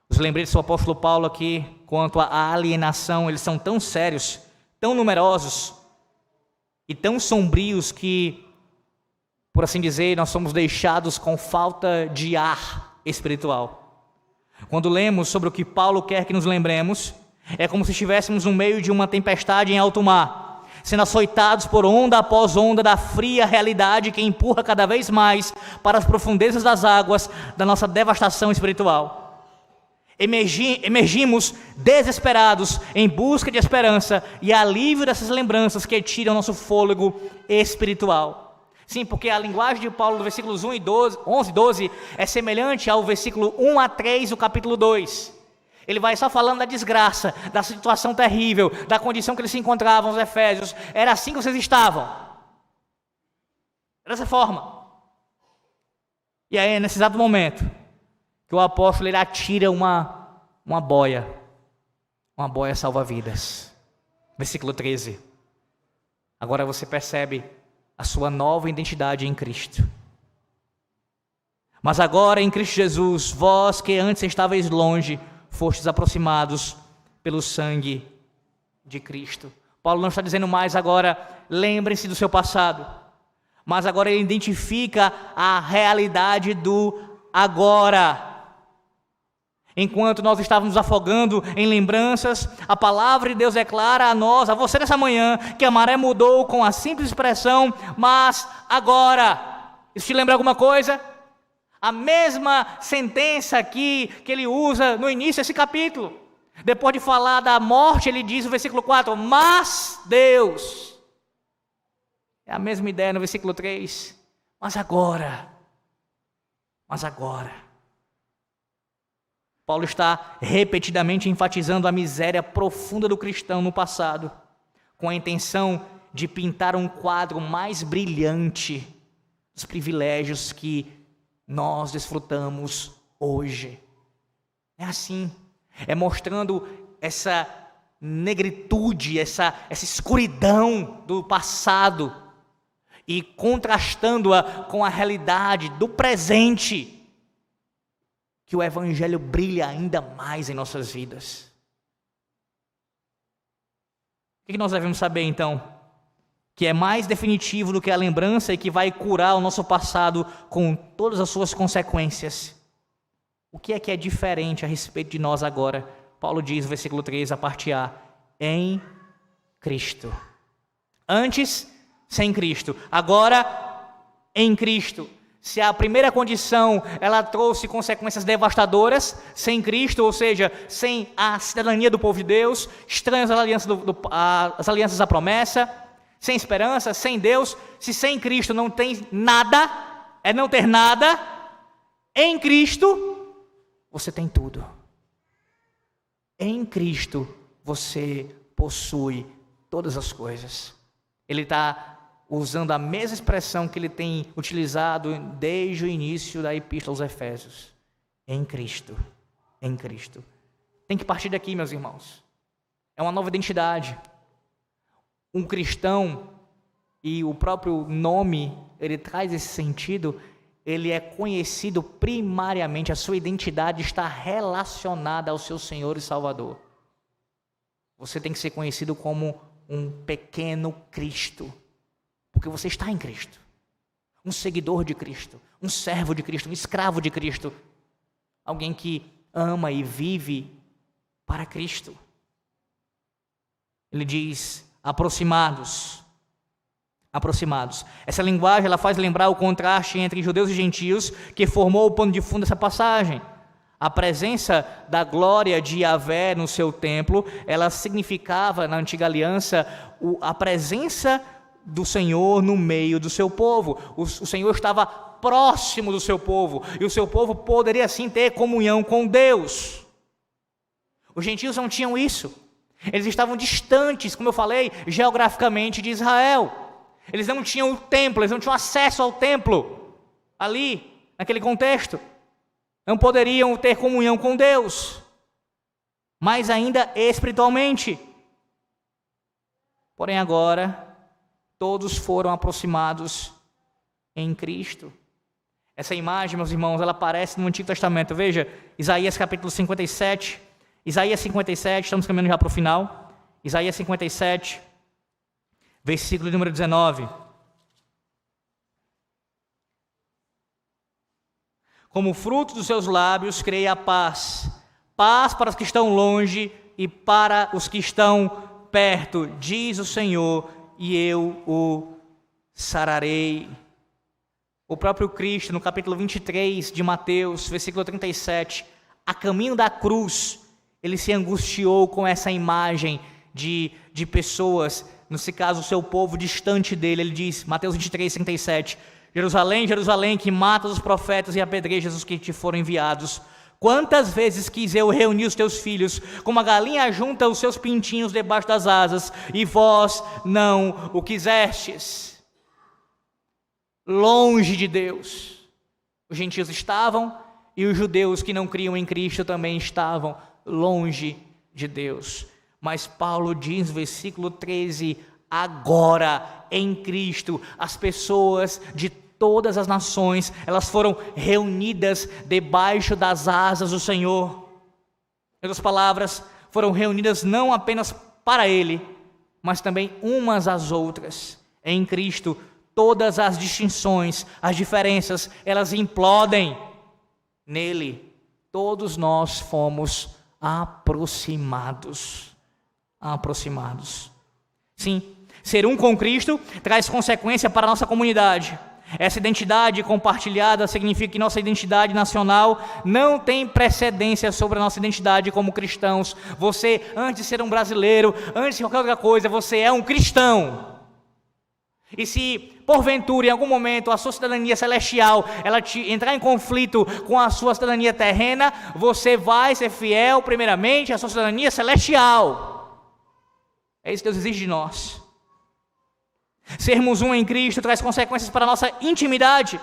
Os lembretes do apóstolo Paulo aqui, quanto à alienação, eles são tão sérios, tão numerosos e tão sombrios que, por assim dizer, nós somos deixados com falta de ar espiritual. Quando lemos sobre o que Paulo quer que nos lembremos, é como se estivéssemos no meio de uma tempestade em alto mar, sendo açoitados por onda após onda da fria realidade que empurra cada vez mais para as profundezas das águas da nossa devastação espiritual. Emergimos desesperados em busca de esperança e alívio dessas lembranças que tiram nosso fôlego espiritual. Sim, porque a linguagem de Paulo, do versículos 11 e 12, é semelhante ao versículo 1 a 3 do capítulo 2. Ele vai só falando da desgraça, da situação terrível, da condição que eles se encontravam, os efésios. Era assim que vocês estavam. Dessa forma. E aí, nesse exato momento, que o apóstolo ele atira uma boia salva-vidas. Versículo 13. Agora você percebe a sua nova identidade em Cristo. Mas agora em Cristo Jesus, vós que antes estáveis longe, fostes aproximados pelo sangue de Cristo. Paulo não está dizendo mais agora, lembrem-se do seu passado, mas agora ele identifica a realidade do agora. Enquanto nós estávamos afogando em lembranças, a palavra de Deus declara a nós, a você nessa manhã, que a maré mudou com a simples expressão, mas agora. Isso te lembra alguma coisa? A mesma sentença aqui que ele usa no início desse capítulo. Depois de falar da morte, ele diz no versículo 4, mas Deus. É a mesma ideia no versículo 3, mas agora. Mas agora. Paulo está repetidamente enfatizando a miséria profunda do cristão no passado, com a intenção de pintar um quadro mais brilhante dos privilégios que nós desfrutamos hoje. É assim, é mostrando essa negritude, essa escuridão do passado e contrastando-a com a realidade do presente, que o Evangelho brilha ainda mais em nossas vidas. O que nós devemos saber então? Que é mais definitivo do que a lembrança e que vai curar o nosso passado com todas as suas consequências. O que é diferente a respeito de nós agora? Paulo diz no versículo 3, a parte A, em Cristo. Antes, sem Cristo. Agora, em Cristo. Se a primeira condição, ela trouxe consequências devastadoras, sem Cristo, ou seja, sem a cidadania do povo de Deus, estranhas às alianças da promessa, sem esperança, sem Deus, se sem Cristo não tem nada, é não ter nada, em Cristo, você tem tudo. Em Cristo, você possui todas as coisas. Ele está usando a mesma expressão que ele tem utilizado desde o início da Epístola aos Efésios. Em Cristo. Em Cristo. Tem que partir daqui, meus irmãos. É uma nova identidade. Um cristão, e o próprio nome, ele traz esse sentido, ele é conhecido primariamente, a sua identidade está relacionada ao seu Senhor e Salvador. Você tem que ser conhecido como um pequeno Cristo. Porque você está em Cristo, um seguidor de Cristo, um servo de Cristo, um escravo de Cristo, alguém que ama e vive para Cristo. Ele diz, aproximados. Essa linguagem ela faz lembrar o contraste entre judeus e gentios que formou o pano de fundo dessa passagem. A presença da glória de Yahvé no seu templo, ela significava na antiga aliança a presença do Senhor no meio do seu povo. O Senhor estava próximo do seu povo, e o seu povo poderia assim ter comunhão com Deus. Os gentios não tinham isso. Eles estavam distantes, como eu falei, geograficamente de Israel. Eles não tinham o templo, eles não tinham acesso ao templo ali, naquele contexto. Não poderiam ter comunhão com Deus, mas ainda espiritualmente. Porém agora todos foram aproximados em Cristo. Essa imagem, meus irmãos, ela aparece no Antigo Testamento. Veja, Isaías capítulo 57. Isaías 57, estamos caminhando já para o final. Isaías 57, versículo número 19. Como fruto dos seus lábios, creia a paz. Paz para os que estão longe e para os que estão perto, diz o Senhor, e eu o sararei. O próprio Cristo, no capítulo 23 de Mateus, versículo 37, a caminho da cruz, ele se angustiou com essa imagem de pessoas, nesse caso o seu povo distante dele. Ele diz, Mateus 23, 37, Jerusalém, Jerusalém, que matas os profetas e apedrejas os que te foram enviados. Quantas vezes quis eu reunir os teus filhos, como a galinha junta os seus pintinhos debaixo das asas, e vós não o quisestes. Longe de Deus. Os gentios estavam, e os judeus que não criam em Cristo também estavam longe de Deus. Mas Paulo diz no versículo 13, agora em Cristo, as pessoas de todas as nações, elas foram reunidas debaixo das asas do Senhor. Em outras palavras, foram reunidas não apenas para Ele, mas também umas às outras. Em Cristo, todas as distinções, as diferenças, elas implodem. Nele, todos nós fomos aproximados. Sim, ser um com Cristo traz consequência para a nossa comunidade. Essa identidade compartilhada significa que nossa identidade nacional não tem precedência sobre a nossa identidade como cristãos. Você, antes de ser um brasileiro, antes de qualquer outra coisa, você é um cristão. E se, porventura, em algum momento, a sua cidadania celestial ela entrar em conflito com a sua cidadania terrena, você vai ser fiel, primeiramente, à sua cidadania celestial. É isso que Deus exige de nós. Sermos um em Cristo traz consequências para a nossa intimidade.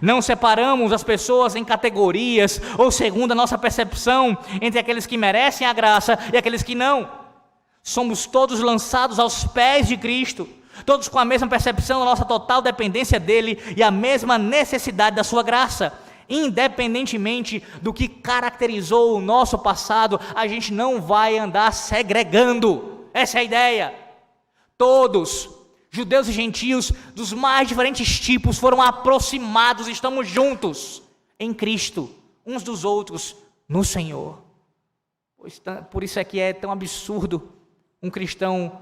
Não separamos as pessoas em categorias ou segundo a nossa percepção entre aqueles que merecem a graça e aqueles que não. Somos todos lançados aos pés de Cristo, todos com a mesma percepção da nossa total dependência dele e a mesma necessidade da sua graça. Independentemente do que caracterizou o nosso passado, a gente não vai andar segregando. Essa é a ideia. Todos, judeus e gentios, dos mais diferentes tipos, foram aproximados, estamos juntos em Cristo, uns dos outros, no Senhor. Por isso é que é tão absurdo um cristão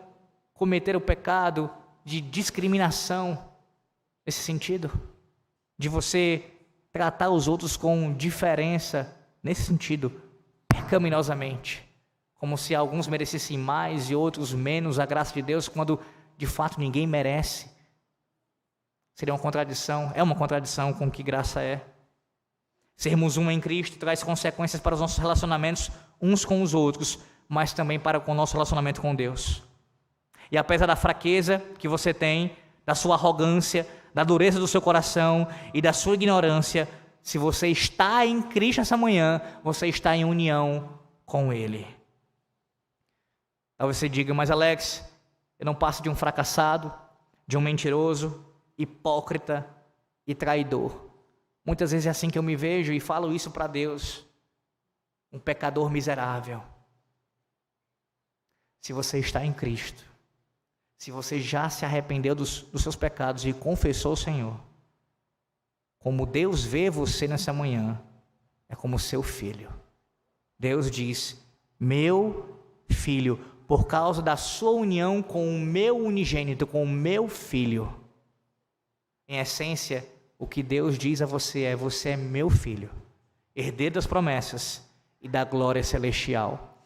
cometer o pecado de discriminação, nesse sentido, de você tratar os outros com diferença, nesse sentido, pecaminosamente, como se alguns merecessem mais e outros menos a graça de Deus, quando de fato ninguém merece. Seria uma contradição, é uma contradição com o que graça é. Sermos um em Cristo traz consequências para os nossos relacionamentos uns com os outros, mas também para o nosso relacionamento com Deus. E apesar da fraqueza que você tem, da sua arrogância, da dureza do seu coração e da sua ignorância, se você está em Cristo essa manhã, você está em união com Ele. Aí você diga, mas Alex, eu não passo de um fracassado, de um mentiroso, hipócrita e traidor. Muitas vezes é assim que eu me vejo e falo isso para Deus. Um pecador miserável. Se você está em Cristo, se você já se arrependeu dos seus pecados e confessou o Senhor, como Deus vê você nessa manhã, é como seu filho. Deus diz, meu filho, por causa da sua união com o meu unigênito, com o meu filho. Em essência, o que Deus diz a você é meu filho, herdeiro das promessas e da glória celestial.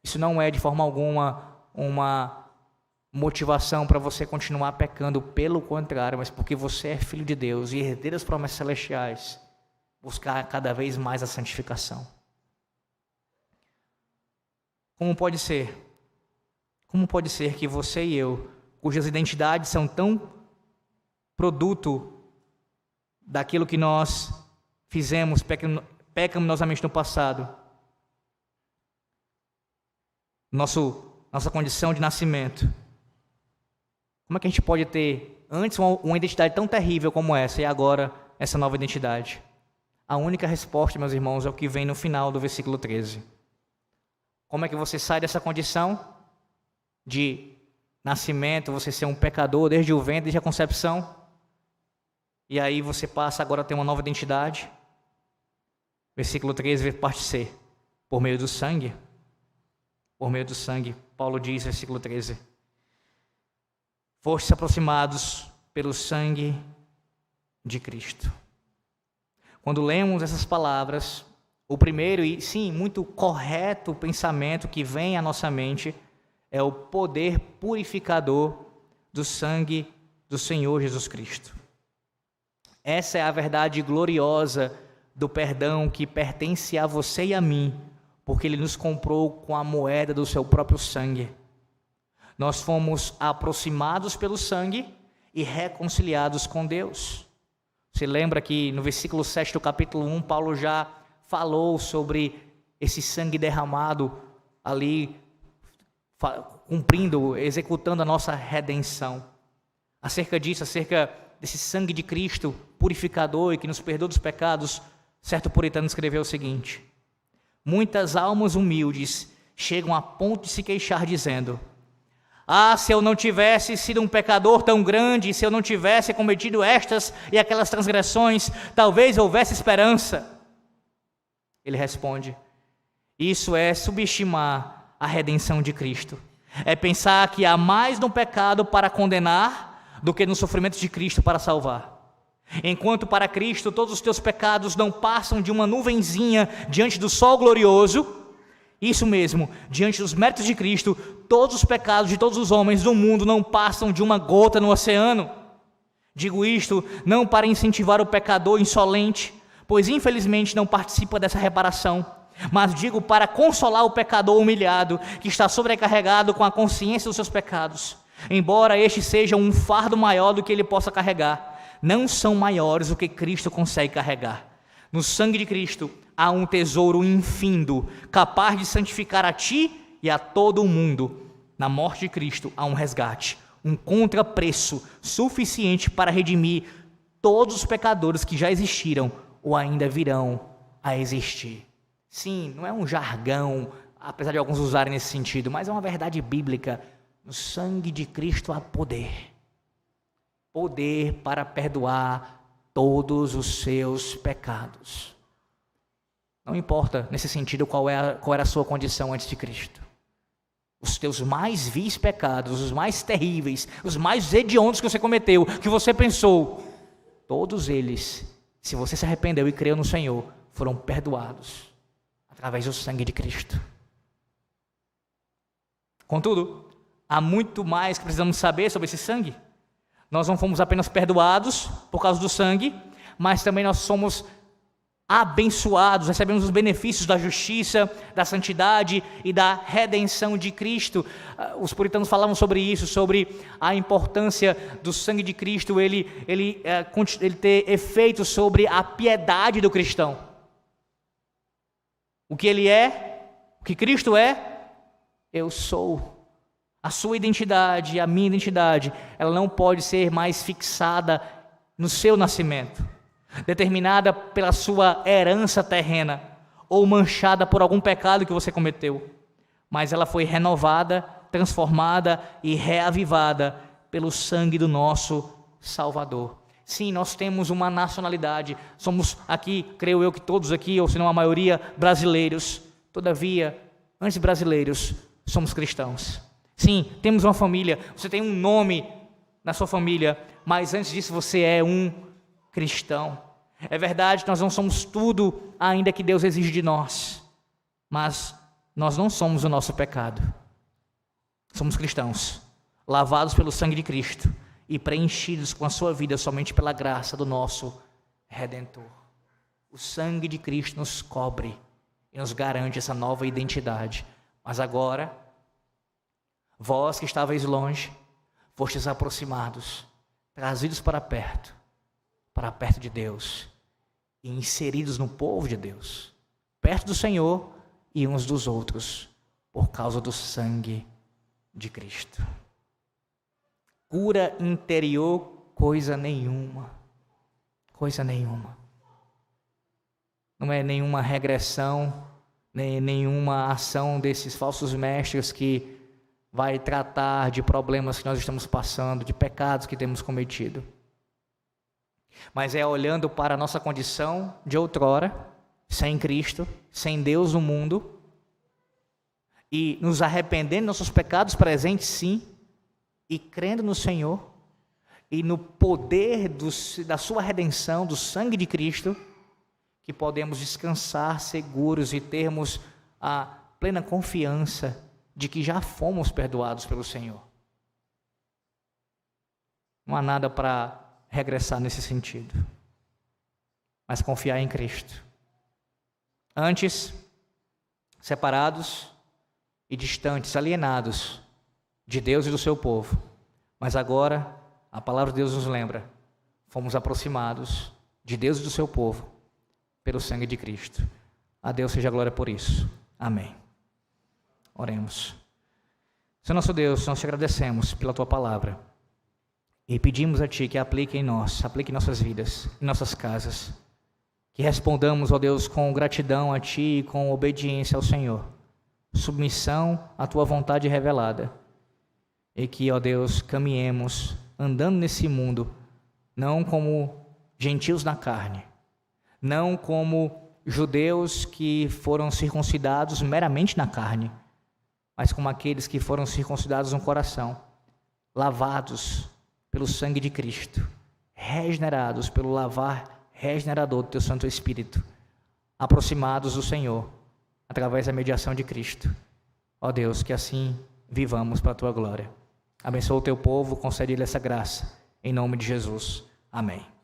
Isso não é de forma alguma uma motivação para você continuar pecando, pelo contrário, mas porque você é filho de Deus e herdeiro das promessas celestiais, buscar cada vez mais a santificação. Como pode ser? Como pode ser que você e eu, cujas identidades são tão produto daquilo que nós fizemos pecaminosamente no passado, nossa condição de nascimento, como é que a gente pode ter antes uma identidade tão terrível como essa e agora essa nova identidade? A única resposta, meus irmãos, é o que vem no final do versículo 13. Como é que você sai dessa condição de nascimento, você ser um pecador desde o ventre, desde a concepção, e aí você passa agora a ter uma nova identidade? Versículo 13, parte C. Por meio do sangue. Por meio do sangue. Paulo diz, versículo 13. Fostes aproximados pelo sangue de Cristo. Quando lemos essas palavras, o primeiro e, sim, muito correto pensamento que vem à nossa mente é o poder purificador do sangue do Senhor Jesus Cristo. Essa é a verdade gloriosa do perdão que pertence a você e a mim, porque Ele nos comprou com a moeda do seu próprio sangue. Nós fomos aproximados pelo sangue e reconciliados com Deus. Você lembra que no versículo 7 do capítulo 1, Paulo já falou sobre esse sangue derramado ali, cumprindo, executando a nossa redenção. Acerca disso, acerca desse sangue de Cristo purificador e que nos perdoa dos pecados, certo puritano escreveu o seguinte: muitas almas humildes chegam a ponto de se queixar dizendo: ah, se eu não tivesse sido um pecador tão grande, se eu não tivesse cometido estas e aquelas transgressões, talvez houvesse esperança. Ele responde: isso é subestimar a redenção de Cristo. É pensar que há mais no pecado para condenar do que no sofrimento de Cristo para salvar. Enquanto para Cristo todos os teus pecados não passam de uma nuvenzinha diante do sol glorioso, isso mesmo, diante dos méritos de Cristo, todos os pecados de todos os homens do mundo não passam de uma gota no oceano. Digo isto não para incentivar o pecador insolente, pois infelizmente não participa dessa reparação, mas digo para consolar o pecador humilhado, que está sobrecarregado com a consciência dos seus pecados. Embora este seja um fardo maior do que ele possa carregar, não são maiores do que Cristo consegue carregar. No sangue de Cristo há um tesouro infindo, capaz de santificar a ti e a todo o mundo. Na morte de Cristo há um resgate, um contrapreço suficiente para redimir todos os pecadores que já existiram ou ainda virão a existir. Sim, não é um jargão, apesar de alguns usarem nesse sentido, mas é uma verdade bíblica. No sangue de Cristo há poder. Poder para perdoar todos os seus pecados. Não importa, nesse sentido, qual era a sua condição antes de Cristo. Os teus mais vis pecados, os mais terríveis, os mais hediondos que você cometeu, que você pensou, todos eles, se você se arrependeu e creu no Senhor, foram perdoados através do sangue de Cristo. Contudo, há muito mais que precisamos saber sobre esse sangue. Nós não fomos apenas perdoados por causa do sangue, mas também nós somos abençoados, recebemos os benefícios da justiça, da santidade e da redenção de Cristo. Os puritanos falavam sobre isso, sobre a importância do sangue de Cristo, ele ter efeito sobre a piedade do cristão. O que ele é, o que Cristo é, eu sou. A sua identidade, a minha identidade, ela não pode ser mais fixada no seu nascimento, determinada pela sua herança terrena, ou manchada por algum pecado que você cometeu, mas ela foi renovada, transformada e reavivada pelo sangue do nosso Salvador. Sim, nós temos uma nacionalidade, somos aqui, creio eu que todos aqui, ou se não a maioria, brasileiros. Todavia, antes de brasileiros, somos cristãos. Sim, temos uma família, você tem um nome na sua família, mas antes disso você é um cristão. É verdade, nós não somos tudo ainda que Deus exige de nós, mas nós não somos o nosso pecado. Somos cristãos, lavados pelo sangue de Cristo e preenchidos com a sua vida somente pela graça do nosso Redentor. O sangue de Cristo nos cobre e nos garante essa nova identidade. Mas agora, vós que estavais longe, fostes aproximados, trazidos para perto de Deus e inseridos no povo de Deus, perto do Senhor e uns dos outros, por causa do sangue de Cristo. Cura interior, coisa nenhuma. Não é nenhuma regressão, nem nenhuma ação desses falsos mestres que vai tratar de problemas que nós estamos passando, de pecados que temos cometido. Mas é olhando para a nossa condição de outrora, sem Cristo, sem Deus no mundo, e nos arrependendo dos nossos pecados presentes, sim, e crendo no Senhor, e no poder da sua redenção, do sangue de Cristo, que podemos descansar seguros e termos a plena confiança de que já fomos perdoados pelo Senhor. Não há nada para regressar nesse sentido, mas confiar em Cristo. Antes, separados e distantes, alienados de Deus e do seu povo, mas agora a palavra de Deus nos lembra, fomos aproximados de Deus e do seu povo pelo sangue de Cristo. A Deus seja a glória por isso. Amém. Oremos. Senhor nosso Deus, nós te agradecemos pela tua palavra e pedimos a ti que aplique em nós, aplique em nossas vidas, em nossas casas, que respondamos, ó Deus, com gratidão a ti e com obediência ao Senhor, submissão à tua vontade revelada, e que, ó Deus, caminhemos andando nesse mundo, não como gentios na carne, não como judeus que foram circuncidados meramente na carne, mas como aqueles que foram circuncidados no coração, lavados pelo sangue de Cristo, regenerados pelo lavar regenerador do teu Santo Espírito, aproximados do Senhor, através da mediação de Cristo. Ó Deus, que assim vivamos para a tua glória. Abençoa o teu povo, concede-lhe essa graça, em nome de Jesus. Amém.